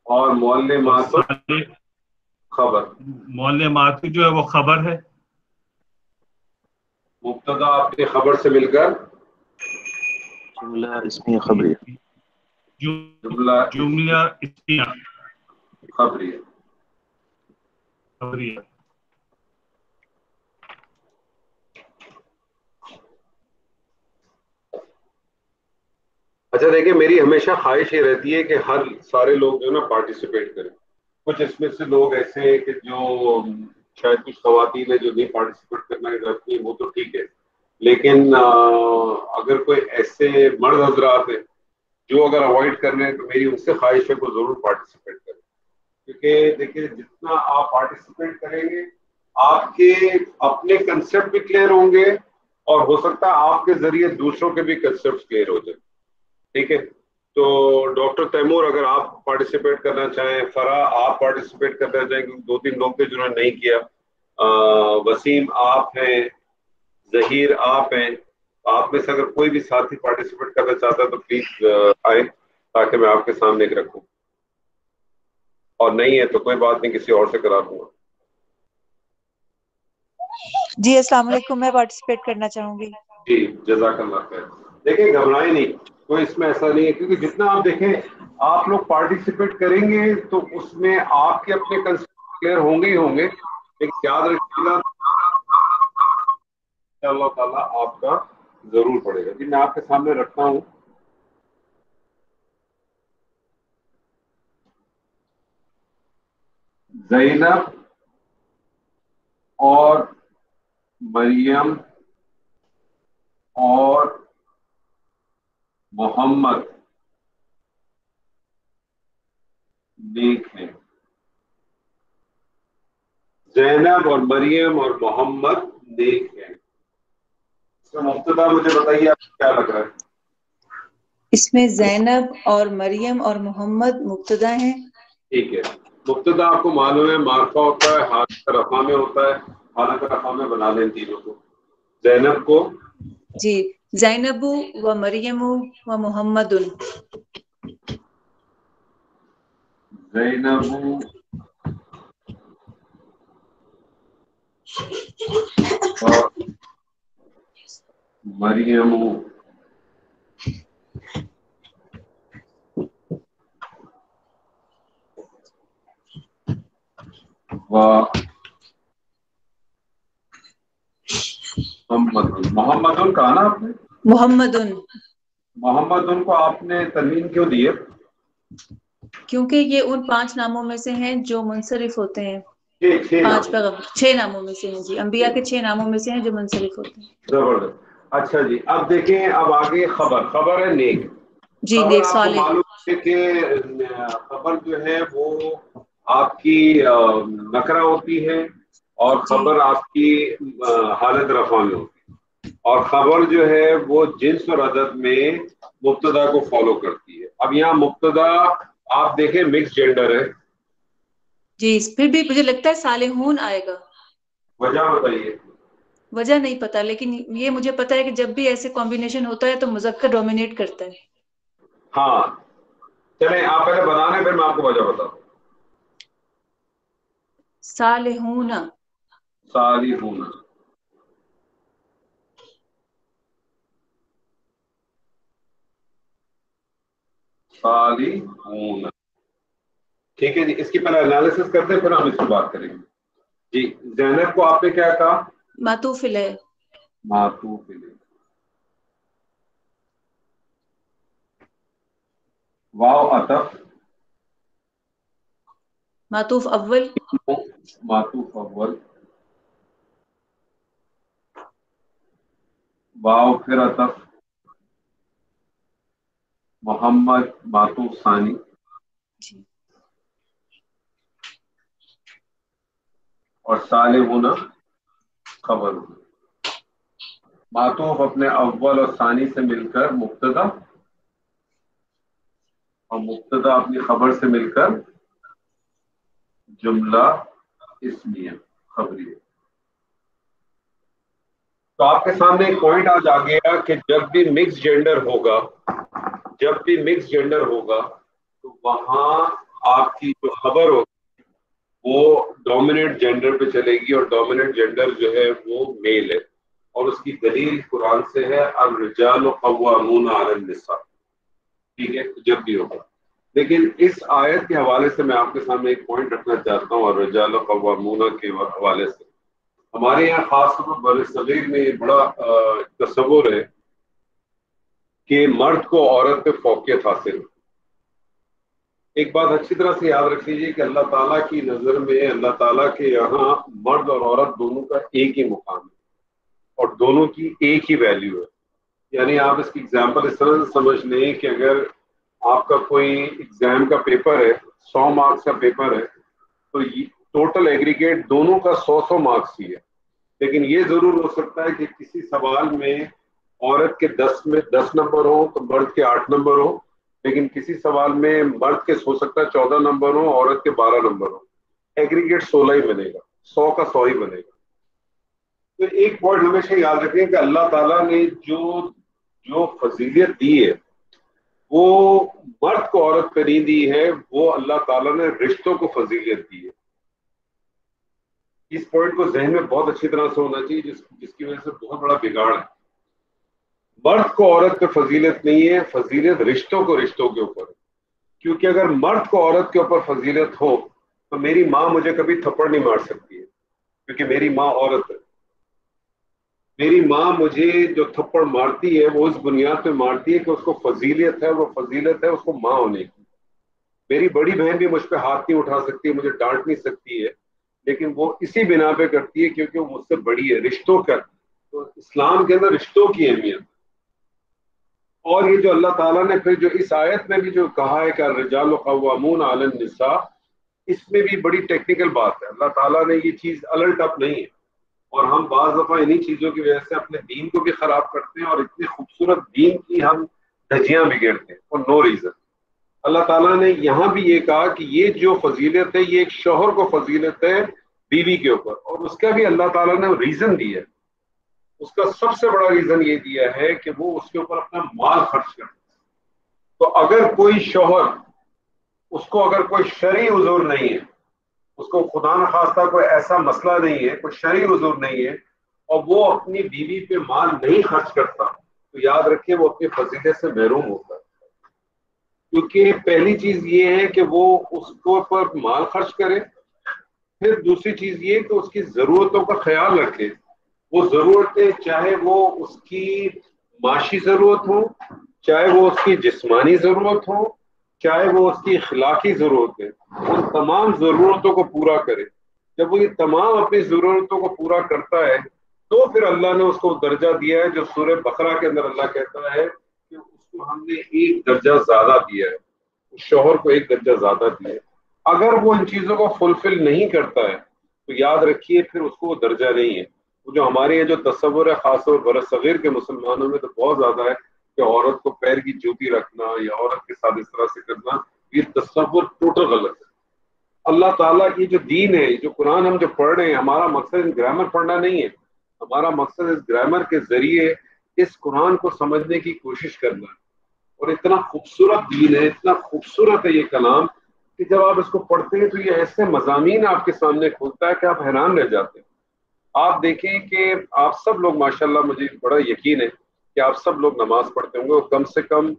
اور معلمات خبر. معلمات جو ہے وہ خبر ہے. مبتدا آپ کے خبر سے مل کر جملہ اسمیہ خبریہ. جملہ اسمیہ خبریہ. خبریہ. اچھا دیکھیں، میری ہمیشہ خواہش یہ رہتی ہے کہ ہر سارے لوگ جو ہے نا پارٹیسپیٹ کریں. کچھ اس میں سے لوگ ایسے ہیں کہ جو شاید کچھ خواتین ہیں جو نہیں پارٹیسپیٹ کرنا چاہتی ہیں، وہ تو ٹھیک ہے، لیکن اگر کوئی ایسے مرد حضرات ہیں جو اگر اوائڈ کر رہے ہیں تو میری ان سے خواہش ہے کہ ضرور پارٹیسپیٹ کریں. کیونکہ دیکھیے جتنا آپ پارٹیسپیٹ کریں گے آپ کے اپنے کنسیپٹ بھی کلیئر ہوں گے، اور ہو سکتا ہے آپ کے ذریعے دوسروں کے بھی کنسیپٹ کلیئر ہو جائیں. ٹھیک ہے. تو ڈاکٹر تیمور اگر آپ پارٹیسپیٹ کرنا چاہیں، فرح آپ پارٹیسپیٹ کرنا چاہیں، کیونکہ دو تین لوگ تھے جنہوں نے نہیں کیا، وسیم آپ ہیں، ظہیر آپ ہیں. آپ میں سے اگر کوئی بھی ساتھی پارٹیسپیٹ کرنا چاہتا ہے تو پلیز آئیں تاکہ میں آپ کے سامنے ایک رکھوں، اور نہیں ہے تو کوئی بات نہیں، کسی اور سے کرا دوں گا. جی السلام علیکم، میں پارٹیسپیٹ کرنا چاہوں گی. جی جزاک اللہ خیر. دیکھیں گھبرائیں نہیں، کوئی اس میں ایسا نہیں ہے، کیونکہ جتنا آپ دیکھیں آپ لوگ پارٹیسپیٹ کریں گے تو اس میں آپ کے اپنے کنسیپٹ کلیئر ہوں گے ہی ہوں گے، لیکن یاد رکھیے گا اللہ تعالیٰ آپ کا ضرور پڑے گا. جی میں آپ کے سامنے رکھتا ہوں. زینب اور مریم اور محمد نیک ہیں. زینب اور مریم اور محمد نیک ہیں. اس کا مبتدا مجھے بتائیے آپ کو کیا لگ رہا ہے؟ اس میں زینب اور مریم اور محمد مبتدا ہیں. ٹھیک ہے. مبتدا آپ کو معلوم ہے معرفہ ہوتا ہے، حالت رفع میں ہوتا ہے. حالت رفع میں بنا لیں تینوں کو. زینب کو جی زینب و مریم و محمد. زینب اور مریم محمد کہا نا آپ نے؟ محمد کو آپ نے تنوین کیوں دی ہے؟ کیونکہ یہ ان 5 ناموں میں سے ہیں جو منصرف ہوتے ہیں. 6 ناموں میں سے ہیں جی، انبیاء کے 6 ناموں میں سے ہیں جو منصرف ہوتے ہیں. زبردست. اچھا جی، اب دیکھیں، اب آگے خبر ہے نیک. جی خبر نیک آپ کو صالح. معلوم ہے کہ خبر جو ہے وہ آپ کی نکرہ ہوتی ہے اور خبر آپ کی حالت رفع میں ہوتی ہے، اور خبر جو ہے وہ جنس اور عدد میں مبتدا کو فالو کرتی ہے. اب یہاں مبتدا آپ دیکھیں مکس جینڈر ہے. جی پھر بھی مجھے لگتا ہے صالحون آئے گا. وجہ بتائیے. وجہ نہیں پتا، لیکن یہ مجھے پتا ہے کہ جب بھی ایسے کمبینیشن ہوتا ہے تو مذکر ڈومینیٹ کرتا ہے. ہاں چلیں آپ پہلے بتانے پھر میں آپ کو وجہ بتاؤں. صالحون. صالحون. صالحون. ٹھیک ہے جی، اس کی پہلے انالیسس کرتے ہیں پھر ہم اس کی بات کریں گے. جی زینب کو آپ نے کیا کہا؟ معطوف ہے. معطوف ہے. واو عطف. معطوف اول. معطوف اول. واو پھر عطف. محمد معطوف ثانی. اور صالحون خبر. معطوف اپنے اول اور ثانی سے مل کر مبتدا، اور مبتدا اپنی خبر سے مل کر جملہ اسمیہ خبریہ. تو آپ کے سامنے ایک پوائنٹ آج آ گیا کہ جب بھی مکس جینڈر ہوگا تو وہاں آپ کی جو خبر ہوگی وہ ڈومیننٹ جینڈر پہ چلے گی، اور ڈومیننٹ جینڈر جو ہے وہ میل ہے، اور اس کی دلیل قرآن سے ہے الرجال قوامون علی النساء. ٹھیک ہے جب بھی ہوگا. لیکن اس آیت کے حوالے سے میں آپ کے سامنے ایک پوائنٹ رکھنا چاہتا ہوں، الرجال قوامون کے حوالے سے. ہمارے یہاں خاص طور پر بر صغیر میں بڑا تصور ہے کہ مرد کو عورت پہ فوقیت حاصل. ایک بات اچھی طرح سے یاد رکھ لیجیے کہ اللہ تعالیٰ کی نظر میں، اللہ تعالیٰ کے یہاں مرد اور عورت دونوں کا ایک ہی مقام ہے اور دونوں کی ایک ہی ویلیو ہے. یعنی آپ اس کی اگزامپل اس طرح سے سمجھ لیں کہ اگر آپ کا کوئی ایگزام کا پیپر ہے، 100 مارکس کا پیپر ہے، تو ٹوٹل ایگریگیٹ دونوں کا 100 مارکس ہی ہے. لیکن یہ ضرور ہو سکتا ہے کہ کسی سوال میں عورت کے 10 نمبر ہوں تو مرد کے 8 نمبر ہوں، لیکن کسی سوال میں مرد کے ہو سکتا ہے 14 نمبر ہوں، عورت کے 12 نمبر ہوں. ایگریگیٹ 16 ہی بنے گا، 100 کا 100 ہی بنے گا. تو ایک پوائنٹ ہمیشہ یاد رکھیں کہ اللہ تعالیٰ نے جو فضیلت دی ہے وہ مرد کو عورت پہ نہیں دی ہے، وہ اللہ تعالیٰ نے رشتوں کو فضیلت دی ہے. اس پوائنٹ کو ذہن میں بہت اچھی طرح سے ہونا چاہیے، جس کی وجہ سے بہت بڑا بگاڑ ہے. مرد کو عورت پہ فضیلت نہیں ہے، فضیلت رشتوں کے اوپر ہے. کیونکہ اگر مرد کو عورت کے اوپر فضیلت ہو تو میری ماں مجھے کبھی تھپڑ نہیں مار سکتی ہے، کیونکہ میری ماں عورت ہے. میری ماں مجھے جو تھپڑ مارتی ہے وہ اس بنیاد پہ مارتی ہے کہ اس کو فضیلت ہے، وہ فضیلت ہے اس کو ماں ہونے کی. میری بڑی بہن بھی مجھ پہ ہاتھ نہیں اٹھا سکتی، مجھے ڈانٹ نہیں سکتی ہے، لیکن وہ اسی بنا پہ کرتی ہے کیونکہ وہ مجھ سے بڑی ہے، رشتوں کا. تو اسلام کے اندر رشتوں کی اہمیت. اور یہ جو اللہ تعالیٰ نے پھر جو اس آیت میں بھی جو کہا ہے کہ الرجال قوامون علی النساء، اس میں بھی بڑی ٹیکنیکل بات ہے. اللہ تعالیٰ نے یہ چیز الرٹ اپ نہیں ہے، اور ہم بعض دفعہ انہی چیزوں کی وجہ سے اپنے دین کو بھی خراب کرتے ہیں اور اتنے خوبصورت دین کی ہم دھجیاں بگڑتے ہیں فور نو ریزن. اللہ تعالیٰ نے یہاں بھی یہ کہا کہ یہ جو فضیلت ہے یہ ایک شوہر کو فضیلت ہے بیوی کے اوپر، اور اس کا بھی اللہ تعالیٰ نے ریزن دیا ہے. اس کا سب سے بڑا ریزن یہ دیا ہے کہ وہ اس کے اوپر اپنا مال خرچ کرتا ہے. تو اگر کوئی شوہر، اس کو اگر کوئی شرعی عذر نہیں ہے، اس کو خدا نخواستہ کوئی ایسا مسئلہ نہیں ہے، کوئی شرعی عذر نہیں ہے، اور وہ اپنی بیوی پہ مال نہیں خرچ کرتا، تو یاد رکھیں وہ اپنی فضیلت سے محروم ہوتا ہے. کیونکہ پہلی چیز یہ ہے کہ وہ اس کو پر مال خرچ کرے، پھر دوسری چیز یہ کہ اس کی ضرورتوں کا خیال رکھے. وہ ضرورتیں چاہے وہ اس کی معاشی ضرورت ہو, چاہے وہ اس کی جسمانی ضرورت ہو, چاہے وہ اس کی اخلاقی ضرورت ہے, ان تمام ضرورتوں کو پورا کرے. جب وہ یہ تمام اپنی ضرورتوں کو پورا کرتا ہے تو پھر اللہ نے اس کو درجہ دیا ہے جو سورہ بقرہ کے اندر اللہ کہتا ہے کہ اس کو ہم نے ایک درجہ زیادہ دیا ہے, اس شوہر کو ایک درجہ زیادہ دیا ہے. اگر وہ ان چیزوں کو فلفل نہیں کرتا ہے تو یاد رکھیے پھر اس کو وہ درجہ نہیں ہے. وہ جو ہمارے یہاں جو تصور ہے خاص طور برصغیر کے مسلمانوں میں تو بہت زیادہ ہے کہ عورت کو پیر کی جوتی رکھنا یا عورت کے ساتھ اس طرح سے کرنا, یہ تصور ٹوٹل غلط ہے. اللہ تعالیٰ کی جو دین ہے, جو قرآن ہم جو پڑھ رہے ہیں, ہمارا مقصد گرامر پڑھنا نہیں ہے. ہمارا مقصد اس گرامر کے ذریعے اس قرآن کو سمجھنے کی کوشش کرنا ہے. اور اتنا خوبصورت دین ہے, اتنا خوبصورت ہے یہ کلام کہ جب آپ اس کو پڑھتے ہیں تو یہ ایسے مضامین آپ کے سامنے کھولتا ہے کہ آپ حیران رہ جاتے ہیں. آپ دیکھیں کہ آپ سب لوگ ماشاءاللہ, مجھے بڑا یقین ہے کہ آپ سب لوگ نماز پڑھتے ہوں گے, اور کم سے کم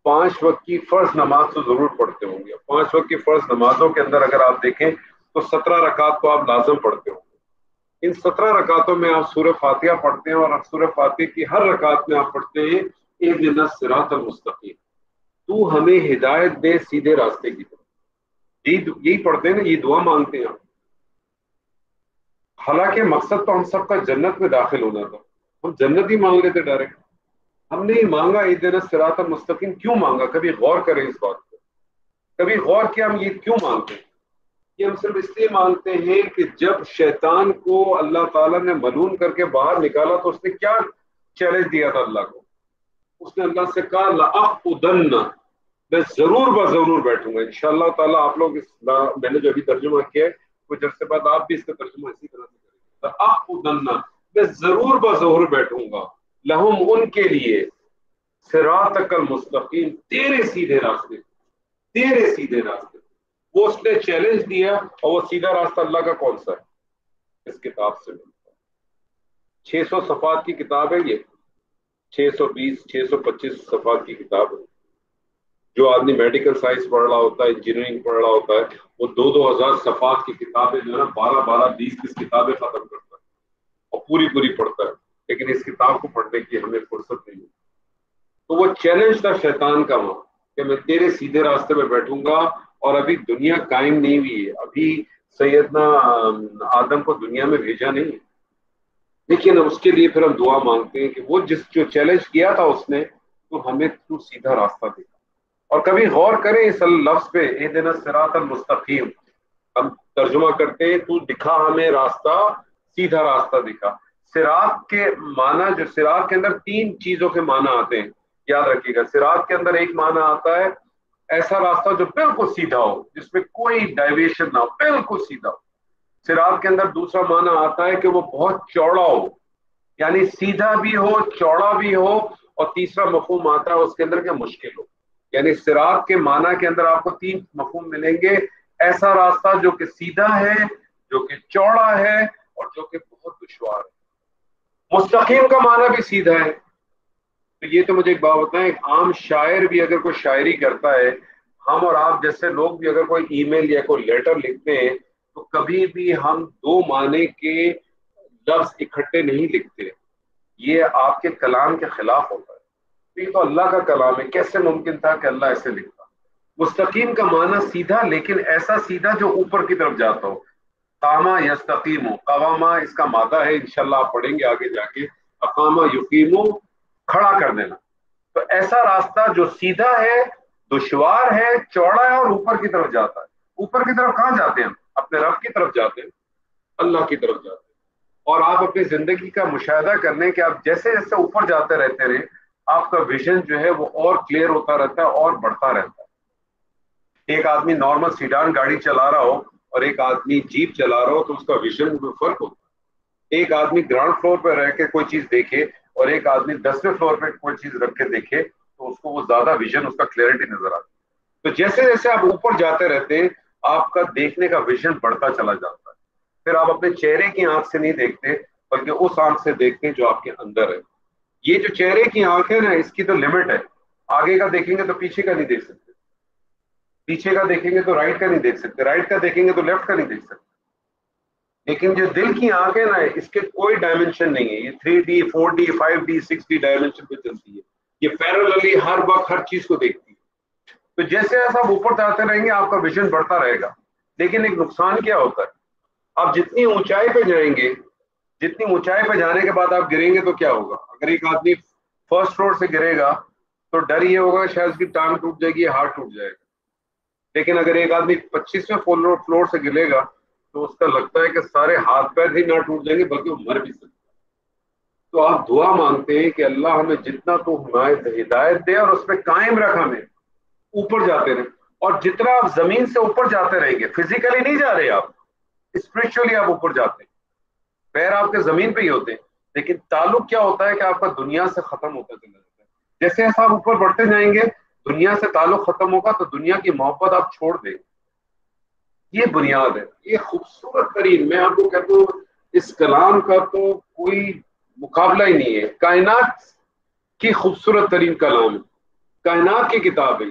5 وقت کی فرض نماز تو ضرور پڑھتے ہوں گے. 5 وقت کی فرض نمازوں کے اندر اگر آپ دیکھیں تو 17 رکعت تو آپ لازم پڑھتے ہوں گے. ان 17 رکعتوں میں آپ سورہ فاتحہ پڑھتے ہیں, اور سورہ فاتحہ کی ہر رکعت میں آپ پڑھتے ہیں اہدنا الصراط المستقیم, تو ہمیں ہدایت دے سیدھے راستے کی طرف. یہی پڑھتے ہیں نا, یہ دعا مانگتے ہیں آپ. حالانکہ مقصد تو ہم سب کا جنت میں داخل ہونا تھا, ہم جنت ہی مانگ لیتے ڈائریکٹ. ہم نے مانگا اہدنا الصراط المستقیم, کیوں مانگا؟ کبھی غور کریں اس بات کو, کبھی غور کیا ہم یہ کیوں مانگتے ہیں؟ یہ ہم صرف اس لیے مانگتے ہیں کہ جب شیطان کو اللہ تعالیٰ نے ملعون کر کے باہر نکالا تو اس نے کیا چیلنج دیا تھا اللہ کو؟ اس نے اللہ سے کہا لأقعدن, میں ضرور بیٹھوں گا. انشاءاللہ تعالیٰ آپ لوگ میں نے جو ابھی ترجمہ کیا ہے کچھ عرصے بعد آپ بھی اس کا ترجمہ اسی طرح سے کریں گے. لأقعدن, میں ضرور بیٹھوں گا, لہم, ان کے لیے, صراطک المستقیم, تیرے سیدھے راستے. وہ اس نے چیلنج دیا, اور وہ سیدھا راستہ اللہ کا کون سا ہے؟ اس کتاب سے ملتا ہے. 600 صفحات کی کتاب ہے یہ, 625 صفحات کی کتاب ہے. جو آدمی میڈیکل سائنس پڑھ رہا ہوتا ہے, انجینئرنگ پڑھ رہا ہوتا ہے, وہ 2,000 صفحات کی کتابیں جو ہے نا 12-20 کتابیں ختم کرتا ہے اور پوری پڑھتا ہے. لیکن اس کتاب کو پڑھنے کی ہمیں فرصت نہیں ہے. تو وہ چیلنج تھا شیطان کا وہاں کہ میں تیرے سیدھے راستے پہ بیٹھوں گا, اور ابھی دنیا قائم نہیں ہوئی ہے, ابھی سیدنا آدم کو دنیا میں بھیجا نہیں ہے. لیکن اس کے لیے پھر ہم دعا مانگتے ہیں کہ وہ جو چیلنج کیا تھا اس نے, تو ہمیں تو سیدھا راستہ دکھا. اور کبھی غور کریں اس لفظ پہ, اہدنا الصراط المستقیم, ہم ترجمہ کرتے ہیں تو دکھا ہمیں راستہ, سیدھا راستہ دکھا. صراط کے معنی, جو صراط کے اندر 3 چیزوں کے معنی آتے ہیں, یاد رکھیے گا. صراط کے اندر ایک معنی آتا ہے ایسا راستہ جو بالکل سیدھا ہو, جس میں کوئی ڈائیویشن نہ ہو, بالکل سیدھا ہو. صراط کے اندر دوسرا معنی آتا ہے کہ وہ بہت چوڑا ہو, یعنی سیدھا بھی ہو, چوڑا بھی ہو, اور تیسرا مفہوم آتا ہے اس کے اندر کہ مشکل ہو. یعنی صراط کے معنی کے اندر آپ کو 3 مفہوم ملیں گے. ایسا راستہ جو کہ سیدھا ہے, جو کہ چوڑا ہے, اور جو کہ بہت دشوار ہے. مستقیم کا معنی بھی سیدھا ہے. تو یہ تو مجھے ایک بات بتائیں, ایک عام شاعر بھی اگر کوئی شاعری کرتا ہے, ہم اور آپ جیسے لوگ بھی اگر کوئی ای میل یا کوئی لیٹر لکھتے ہیں, تو کبھی بھی ہم 2 معنی کے لفظ اکٹھے نہیں لکھتے. یہ آپ کے کلام کے خلاف ہوتا ہے. یہ تو اللہ کا کلام ہے, کیسے ممکن تھا کہ اللہ ایسے لکھتا؟ مستقیم کا معنی سیدھا, لیکن ایسا سیدھا جو اوپر کی طرف جاتا ہو. قامہ یستقیم, قوامہ اس کا مادہ ہے, انشاءاللہ آپ پڑھیں گے آگے جا کے. اقامہ یقیم, کھڑا کر دینا. تو ایسا راستہ جو سیدھا ہے, دشوار ہے, چوڑا ہے, اور اوپر کی طرف جاتا ہے. اوپر کی طرف کہاں جاتے ہیں؟ اپنے رب کی طرف جاتے ہیں, اللہ کی طرف جاتے ہیں. اور آپ اپنی زندگی کا مشاہدہ کر لیں کہ آپ جیسے جیسے اوپر جاتے رہتے رہیں, آپ کا ویژن جو ہے وہ اور کلیئر ہوتا رہتا ہے اور بڑھتا رہتا ہے. ایک آدمی نارمل سیڈان گاڑی چلا رہا ہو اور ایک آدمی جیپ چلا رہا ہو تو اس کا ویژن میں فرق ہوتا ہے. ایک آدمی گراؤنڈ فلور پہ رہ کے کوئی چیز دیکھے اور ایک آدمی 10ویں فلور پہ کوئی چیز رکھ کے دیکھے تو اس کو وہ زیادہ ویژن, اس کا کلیئرٹی نظر آتی ہے. تو جیسے جیسے آپ اوپر جاتے رہتے ہیں آپ کا دیکھنے کا ویژن بڑھتا چلا جاتا ہے. پھر آپ اپنے چہرے کی آنکھ سے نہیں دیکھتے بلکہ اس آنکھ سے دیکھتے ہیں جو آپ کے اندر ہے. یہ جو چہرے کی آنکھ ہے نا, اس کی تو لمٹ ہے. آگے کا دیکھیں گے تو پیچھے کا نہیں دیکھ سکتے, پیچھے کا دیکھیں گے تو رائٹ کا نہیں دیکھ سکتے, رائٹ کا دیکھیں گے تو لیفٹ کا نہیں دیکھ سکتے. لیکن جو دل کی آنکھ ہے نا اس کے کوئی ڈائمینشن نہیں ہے، یہ 3D 4D 5D 6D dimension پہ چلتی ہے، یہ پیرللی ہر وقت ہر چیز کو دیکھتی ہے. تو جیسے ایسا آپ اوپر جاتے رہیں گے آپ کا ویژن بڑھتا رہے گا. لیکن ایک نقصان کیا ہوتا ہے، آپ جتنی اونچائی پہ جائیں گے، جتنی اونچائی پہ جانے کے بعد آپ گریں گے تو کیا ہوگا؟ اگر ایک آدمی فرسٹ فلور سے گرے گا تو ڈر یہ ہوگا شاید اس کی ٹانگ ٹوٹ جائے گی، ہاتھ ٹوٹ جائے گا. لیکن اگر ایک آدمی 25ویں فلور سے گرے گا تو اس کا لگتا ہے کہ سارے ہاتھ پیر ہی نہ ٹوٹ جائیں گے بلکہ وہ مر بھی سکتے. تو آپ دعا مانگتے ہیں کہ اللہ ہمیں جتنا تو ہدایت دے اور اس پہ قائم رکھ، ہمیں اوپر جاتے رہے. اور جتنا آپ زمین سے اوپر جاتے رہیں گے، فزیکلی نہیں جا رہے آپ، اسپرچولی آپ اوپر جاتے ہیں، پیر آپ کے زمین پہ ہی ہوتے ہیں، لیکن تعلق کیا ہوتا ہے کہ آپ کا دنیا سے ختم ہوتا چلا جاتا ہے. جیسے ایسا آپ اوپر بڑھتے جائیں گے دنیا سے تعلق ختم ہوگا تو دنیا کی محبت آپ چھوڑ دیں. یہ بنیاد ہے، یہ خوبصورت ترین، میں آپ کو کہتا ہوں اس کلام کا تو کوئی مقابلہ ہی نہیں ہے. کائنات کی خوبصورت ترین کلام ہے، کائنات کی کتاب ہے.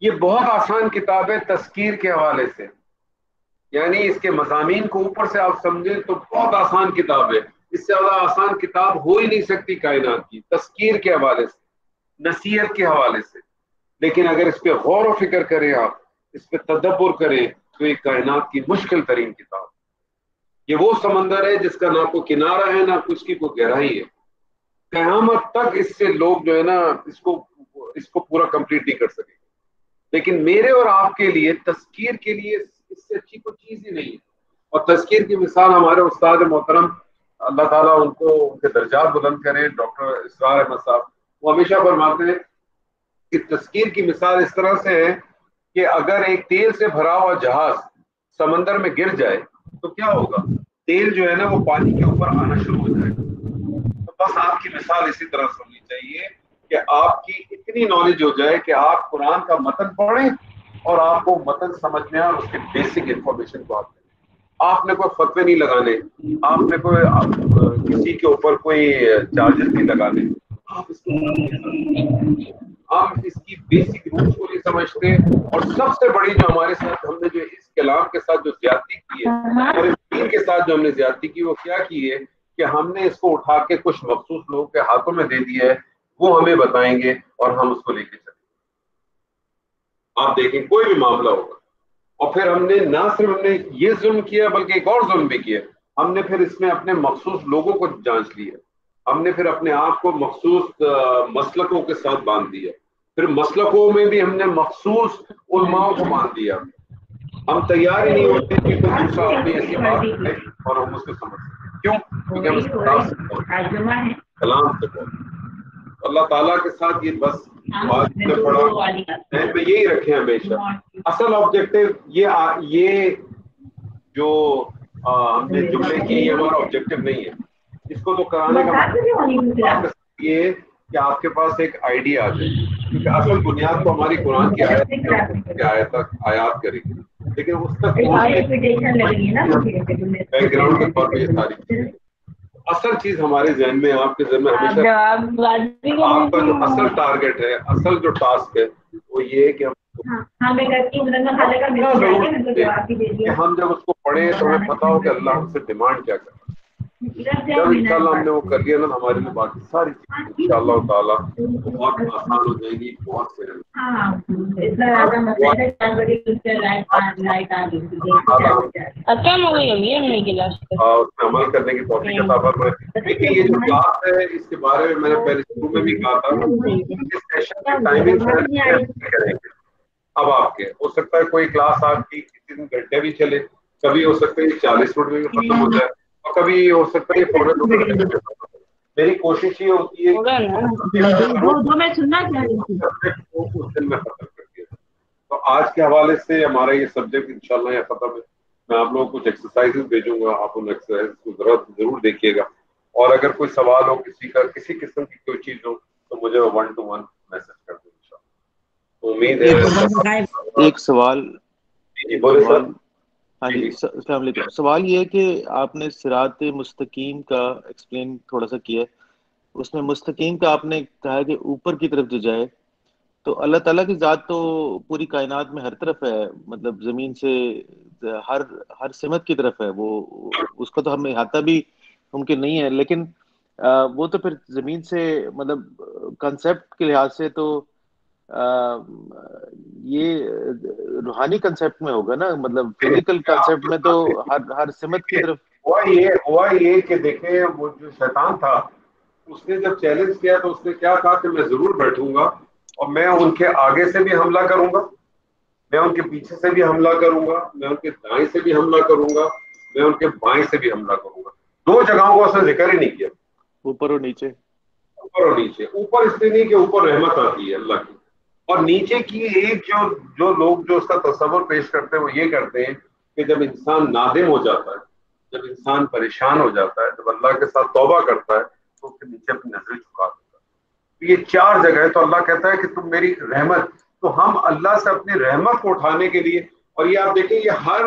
یہ بہت آسان کتاب ہے تذکیر کے حوالے سے، یعنی اس کے مضامین کو اوپر سے آپ سمجھیں تو بہت آسان کتاب ہے. اس سے زیادہ آسان کتاب ہو ہی نہیں سکتی کائنات کی، تذکیر کے حوالے سے، نصیحت کے حوالے سے. لیکن اگر اس پہ غور و فکر کریں، آپ اس پہ تدبر کریں تو یہ کائنات کی مشکل ترین کتاب. یہ وہ سمندر ہے جس کا نہ کوئی کنارہ ہے نہ اس کی کوئی گہرائی ہے. قیامت تک اس سے لوگ جو ہے نا اس کو پورا کمپلیٹ نہیں کر سکیں. لیکن میرے اور آپ کے لیے تذکیر کے لیے اس سے اچھی کوئی چیز ہی نہیں ہے. اور تذکیر کی مثال ہمارے استاد محترم اللہ تعالیٰ ان کو ان کے درجات بلند کرے، ڈاکٹر اسرار احمد صاحب، وہ ہمیشہ فرماتے ہیں کہ تذکیر کی مثال اس طرح سے ہے کہ اگر ایک تیل سے بھرا ہوا جہاز سمندر میں گر جائے تو کیا ہوگا؟ تیل جو ہے نا وہ پانی کے اوپر آنا شروع ہو جائے گا. تو بس آپ کی مثال اسی طرح سے ہونی چاہیے کہ آپ کی اتنی نالج ہو جائے کہ آپ قرآن کا متن پڑھیں اور آپ کو متن سمجھنے اور اس کے بیسک انفارمیشن کو آپ دیں. آپ نے کوئی فتوے نہیں لگانے، آپ نے کوئی کسی کے اوپر کوئی چارجز نہیں لگانے، آپ اس کو ہم اس کی بیسک رولز کو نہیں سمجھتے. اور سب سے بڑی جو ہمارے ساتھ ہم نے جو اس کلام کے ساتھ جو زیادتی کی ہے اور اس دین کے ساتھ جو ہم نے زیادتی کی، وہ کیا کی ہے کہ ہم نے اس کو اٹھا کے کچھ مخصوص لوگوں کے ہاتھوں میں دے دیا ہے، وہ ہمیں بتائیں گے اور ہم اس کو لے کے چلیں گے. آپ دیکھیں کوئی بھی معاملہ ہوگا. اور پھر ہم نے نہ صرف ہم نے یہ ظلم کیا بلکہ ایک اور ظلم بھی کیا، ہم نے پھر اس میں اپنے مخصوص لوگوں کو جانچ لیا، ہم نے پھر اپنے آپ کو مخصوص مسلکوں کے ساتھ باندھ دیا، پھر مسلکوں میں بھی ہم نے مخصوص علماء کو باندھ دیا. ہم تیار ہی نہیں ہوتے کہ کوئی دوسرا اپنی ایسی بات کرے اور ہم اس کو سمجھ سکیں. کیوں؟ کیونکہ ہم اس کلام سے بہت اللہ تعالیٰ کے ساتھ یہ بس بات میں پڑھا ذہن میں یہی رکھیں ہمیشہ. اصل آبجیکٹو یہ جو ہم نے جملے کی یہ ہمارا آبجیکٹو نہیں ہے. اس کو تو کرانے کا مطلب یہ ہے کہ آپ کے پاس ایک آئیڈیا آ جائے، کیونکہ اصل بنیاد تو ہماری قرآن کی آیات کرے گی، لیکن اس تک بیک گراؤنڈ کے طور پہ یہ ساری چیزیں. اصل چیز ہمارے ذہن میں، آپ کے ذہن میں ہمیشہ آپ کا جو اصل ٹارگیٹ ہے، اصل جو ٹاسک ہے وہ یہ ہے کہ ہم جب اس کو پڑھیں تو ہمیں پتا ہو کہ اللہ ہم سے ڈیمانڈ کیا کرتا ہے. جب انشاءاللہ ہم نے وہ کر لیا نا ہمارے لیے باقی ساری چیزیں انشاءاللہ تعالیٰ بہت آسان ہو جائے گی. بہت سے اس میں عمل کرنے کی توفیق عطا فرمائے. دیکھیے یہ جو کلاس ہے اس کے بارے میں نے پہلے شروع میں بھی کہا تھا، اس سیشن کی ٹائمنگ کریں گے. اب آپ کے ہو سکتا ہے کوئی کلاس آپ کی کسی دن گھنٹے بھی چلے، کبھی ہو سکتا ہے 40 منٹ میں بھی ختم ہو جائے، اور کبھی ہو سکتا ہے فوراً ختم. میری کوشش یہ ہوتی ہے اس دن میں ختم کر دیا. تو آج کے حوالے سے ہمارا یہ سبجیکٹ انشاءاللہ یہ ختم ہے. میں آپ لوگوں کو کچھ ایکسرسائز بھیجوں گا، آپ ان ایکسرسائز کو ضرور دیکھیے گا. اور اگر کوئی سوال ہو کسی کا، کسی قسم کی کوئی چیز ہو تو مجھے 1-to-1 میسج کر دیں انشاءاللہ. امید ہے ایک سوال. بولے سر. ہاں جی السلام علیکم. سوال یہ ہے کہ آپ نے صراط مستقیم کا ایکسپلین تھوڑا سا کیا، اس میں مستقیم کا آپ نے کہا کہ اوپر کی طرف جو جائے، تو اللہ تعالیٰ کی ذات تو پوری کائنات میں ہر طرف ہے، مطلب زمین سے ہر سمت کی طرف ہے وہ، اس کا تو ہمیں احاطہ بھی ممکن نہیں ہے، لیکن وہ تو پھر زمین سے مطلب کنسیپٹ کے لحاظ سے تو یہ روحانی کنسیپٹ میں ہوگا نا، مطلب فزیکل کنسیپٹ میں تو ہر سمت کی طرف ہوا یہ کہ دیکھیں وہ جو شیطان تھا اس نے جب چیلنج کیا تو اس نے کیا کہا کہ میں ضرور بیٹھوں گا اور میں ان کے آگے سے بھی حملہ کروں گا، میں ان کے پیچھے سے بھی حملہ کروں گا، میں ان کے دائیں سے بھی حملہ کروں گا، میں ان کے بائیں سے بھی حملہ کروں گا. 2 جگہوں کو اس نے ذکر ہی نہیں کیا، اوپر اور نیچے. اوپر اور نیچے. اوپر اس لیے نہیں کہ اوپر رحمت آتی ہے اللہ کی، اور نیچے کی ایک جو لوگ جو اس کا تصور پیش کرتے ہیں وہ یہ کرتے ہیں کہ جب انسان نادم ہو جاتا ہے، جب انسان پریشان ہو جاتا ہے، جب اللہ کے ساتھ توبہ کرتا ہے تو اس کے نیچے اپنی نظریں جھکا دیتا ہے. یہ 4 جگہ ہے. تو اللہ کہتا ہے کہ تم میری رحمت، تو ہم اللہ سے اپنی رحمت کو اٹھانے کے لیے، اور یہ آپ دیکھیں یہ ہر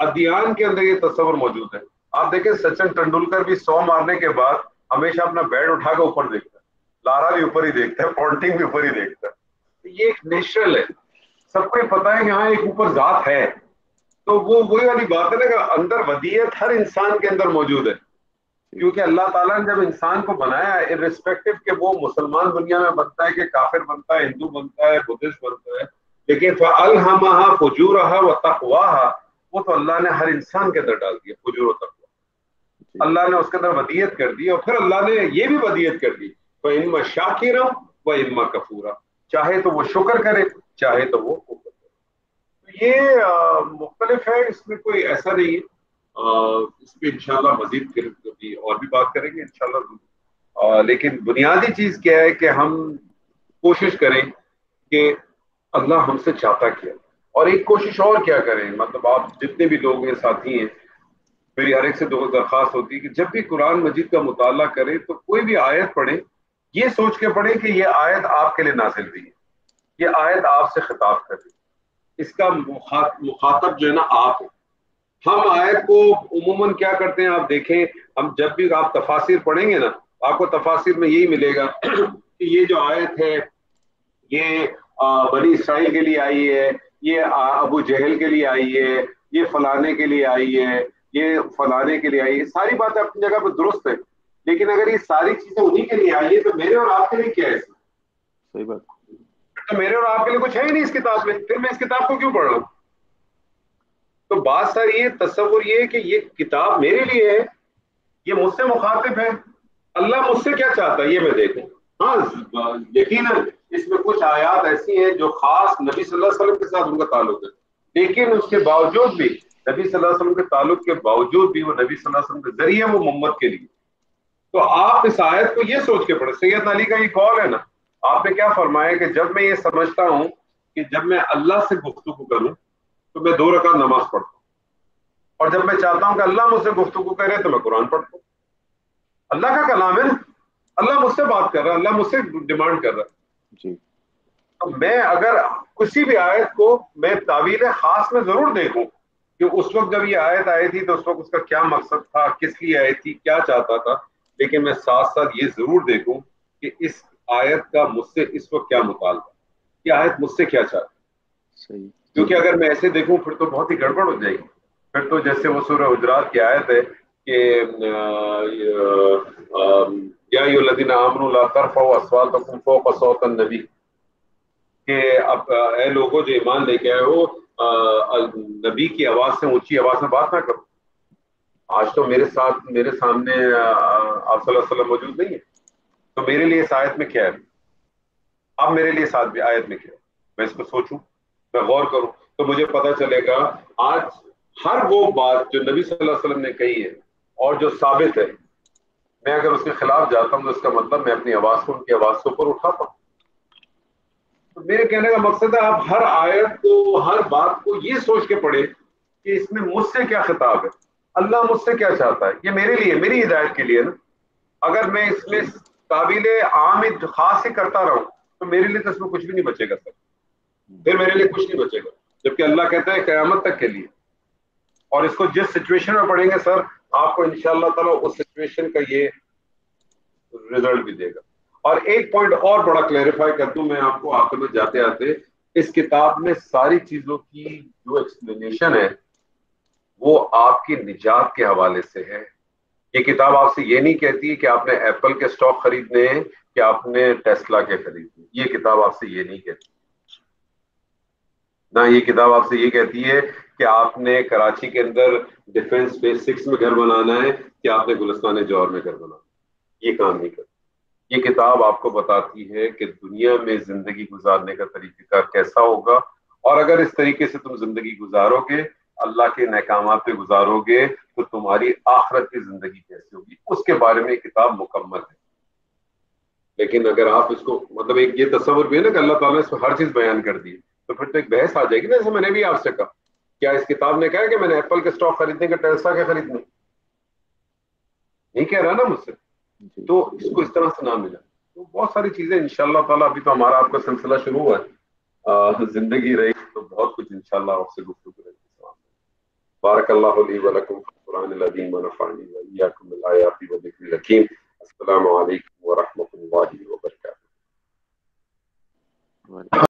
ادیان کے اندر یہ تصور موجود ہے. آپ دیکھیں سچن ٹنڈولکر بھی 100 مارنے کے بعد ہمیشہ اپنا بیٹ اٹھا کے اوپر دیکھتا ہے، لارا بھی اوپر ہی دیکھتا ہے، پونٹنگ بھی اوپر ہی دیکھتا ہے. یہ ایک نیچرل ہے، سب کو پتا ہے کہ ہاں ایک اوپر ذات ہے. تو وہ وہی والی بات ہے نا کہ اندر ودیعت ہر انسان کے اندر موجود ہے، کیونکہ اللہ تعالیٰ نے جب انسان کو بنایا ہے ارسپیکٹو کہ وہ مسلمان دنیا میں بنتا ہے کہ کافر بنتا ہے، ہندو بنتا ہے، بدھسٹ بنتا ہے، لیکن فَأَلْهَمَهَا فُجُورَهَا وَتَقْوَاهَا وہ تو اللہ نے ہر انسان کے اندر ڈال دیا فجور و تقویٰ. اللہ نے اس کے اندر ودیعت کر دی، اور پھر اللہ نے یہ بھی ودیعت کر دی وَإِمَّا شَاكِرًا وَإِمَّا كَفُورًا، چاہے تو وہ شکر کرے چاہے تو وہ کفر کرے. تو یہ مختلف ہے، اس میں کوئی ایسا نہیں ہے. اس پہ انشاءاللہ مزید کبھی اور بھی بات کریں گے انشاءاللہ. لیکن بنیادی چیز کیا ہے کہ ہم کوشش کریں کہ اللہ ہم سے چاہتا کیا، اور ایک کوشش اور کیا کریں. مطلب آپ جتنے بھی لوگ ہیں ساتھی ہیں، میری ہر ایک سے درخواست ہوتی ہے کہ جب بھی قرآن مجید کا مطالعہ کریں تو کوئی بھی آیت پڑھیں، یہ سوچ کے پڑھیں کہ یہ آیت آپ کے لیے نازل ہوئی ہے، یہ آیت آپ سے خطاب کر رہی ہے، اس کا مخاطب جو ہے نا آپ ہے. ہم آیت کو عموماً کیا کرتے ہیں، آپ دیکھیں ہم جب بھی آپ تفاسیر پڑھیں گے نا، آپ کو تفاسیر میں یہی ملے گا کہ یہ جو آیت ہے یہ بنی اسرائیل کے لیے آئی ہے، یہ ابو جہل کے لیے آئی ہے، یہ فلانے کے لیے آئی ہے، یہ فلانے کے لیے آئی ہے. ساری باتیں اپنی جگہ پہ درست ہے، لیکن اگر یہ ساری چیزیں انہی کے لیے آئی ہے تو میرے اور آپ کے لیے کیا ہے؟ صحیح بات. تو میرے اور آپ کے لیے کچھ ہے ہی نہیں اس کتاب میں، پھر میں اس کتاب کو کیوں پڑھ رہا ہوں؟ تو بات ساری یہ تصور یہ ہے کہ یہ کتاب میرے لیے ہے، یہ مجھ سے مخاطب ہے، اللہ مجھ سے کیا چاہتا ہے یہ میں دیکھوں. ہاں یقیناً اس میں کچھ آیات ایسی ہیں جو خاص نبی صلی اللہ علیہ وسلم کے ساتھ ان کا تعلق ہے، لیکن اس کے باوجود بھی نبی صلی اللہ علیہ وسلم کے تعلق کے باوجود بھی وہ نبی صلی اللہ علیہ وسلم کے ذریعے وہ امت کے لیے. تو آپ اس آیت کو یہ سوچ کے پڑھیں. سید علی کا یہ قول ہے نا، آپ نے کیا فرمایا کہ جب میں یہ سمجھتا ہوں کہ جب میں اللہ سے گفتگو کروں تو میں 2 رکعت نماز پڑھتا ہوں، اور جب میں چاہتا ہوں کہ اللہ مجھ سے گفتگو کرے تو میں قرآن پڑھتا ہوں. اللہ کا کلام ہے نا، اللہ مجھ سے بات کر رہا ہے، اللہ مجھ سے ڈیمانڈ کر رہا ہے. جی. میں اگر کسی بھی آیت کو میں تعویل خاص میں ضرور دیکھوں کہ اس وقت جب یہ آیت آئی تھی تو اس وقت اس کا کیا مقصد تھا، کس لیے آئی تھی، کیا چاہتا تھا، لیکن میں ساتھ ساتھ یہ ضرور دیکھوں کہ اس آیت کا مجھ سے اس وقت کیا مطالبہ، یہ آیت مجھ سے کیا چاہتی. صحیح. کیونکہ اگر میں ایسے دیکھوں پھر تو بہت ہی گڑبڑ ہو جائے گی. پھر تو جیسے وہ سورہ حجرات کی آیت ہے کہ یا ایھا الذین آمنوا لا ترفعوا اصواتکم فوق صوت النبی، کہ اب اے لوگوں جو ایمان لے کے آئے ہو نبی کی آواز سے اونچی آواز میں بات نہ کرو. آج تو میرے سامنے آپ صلی اللہ علیہ وسلم موجود نہیں ہے، تو میرے لیے اس آیت میں کیا ہے، اب میرے لیے ساتھ بھی آیت میں کیا ہے، میں اس کو سوچوں، میں غور کروں تو مجھے پتا چلے گا. آج ہر وہ بات جو نبی صلی اللہ علیہ وسلم نے کہی ہے اور جو ثابت ہے، میں اگر اس کے خلاف جاتا ہوں تو اس کا مطلب میں اپنی آواز کو ان کی آواز کے اوپر اٹھاتا ہوں. تو میرے کہنے کا مقصد ہے آپ ہر آیت کو، ہر بات کو یہ سوچ کے پڑھیں کہ اس میں مجھ سے کیا خطاب ہے، اللہ مجھ سے کیا چاہتا ہے، یہ میرے لیے، میری ہدایت کے لیے نا. اگر میں اس میں قابل عام خاص ہی کرتا رہوں تو میرے لیے تو اس میں کچھ بھی نہیں بچے گا سر، پھر میرے لیے کچھ نہیں بچے گا. جبکہ اللہ کہتا ہے قیامت تک کے لیے، اور اس کو جس سچویشن میں پڑھیں گے سر آپ کو انشاءاللہ تعالیٰ اس سچویشن کا یہ رزلٹ بھی دے گا. اور ایک پوائنٹ اور بڑا کلیریفائی کر دوں میں آپ کو آخر میں جاتے آتے، اس کتاب میں ساری چیزوں کی جو ایکسپلینیشن ہے وہ آپ کی نجات کے حوالے سے ہے. یہ کتاب آپ سے یہ نہیں کہتی کہ آپ نے ایپل کے سٹاک خریدنے ہیں کہ آپ نے ٹیسلا کے خریدنے. یہ کتاب آپ سے یہ نہیں کہتی. نہ یہ کتاب آپ سے یہ کہتی ہے کہ آپ نے کراچی کے اندر ڈیفنس فیز 6 میں گھر بنانا ہے کہ آپ نے گلستان جوہر میں گھر بنانا. یہ کام نہیں کرتی. یہ کتاب آپ کو بتاتی ہے کہ دنیا میں زندگی گزارنے کا طریقہ کار کیسا ہوگا، اور اگر اس طریقے سے تم زندگی گزارو گے، اللہ کے احکامات پہ گزارو گے، تو تمہاری آخرت کی زندگی کیسے ہوگی، اس کے بارے میں کتاب مکمل ہے. لیکن اگر آپ اس کو مطلب ایک یہ تصور بھی ہے نا کہ اللہ تعالیٰ نے اس میں ہر چیز بیان کر دی، تو پھر تو ایک بحث آ جائے گی نا. جیسے میں نے بھی آپ سے کہا، کیا اس کتاب نے کہا کہ میں نے ایپل کے سٹاک خریدنے کا ٹیسلا کے خریدنے؟ نہیں کہہ رہا نا مجھ سے. تو اس کو اس طرح سے نہ ملا. تو بہت ساری چیزیں انشاءاللہ تعالیٰ، ابھی تو ہمارا آپ کا سلسلہ شروع ہوا ہے، زندگی رہی تو بہت کچھ انشاءاللہ آپ سے گفتگو کریں گے. بارک اللہ لی و لکم فی القرآن العظیم ونفعنی و ایاکم بالآیات والذکر الحکیم. السلام علیکم ورحمۃ اللہ وبرکاتہ.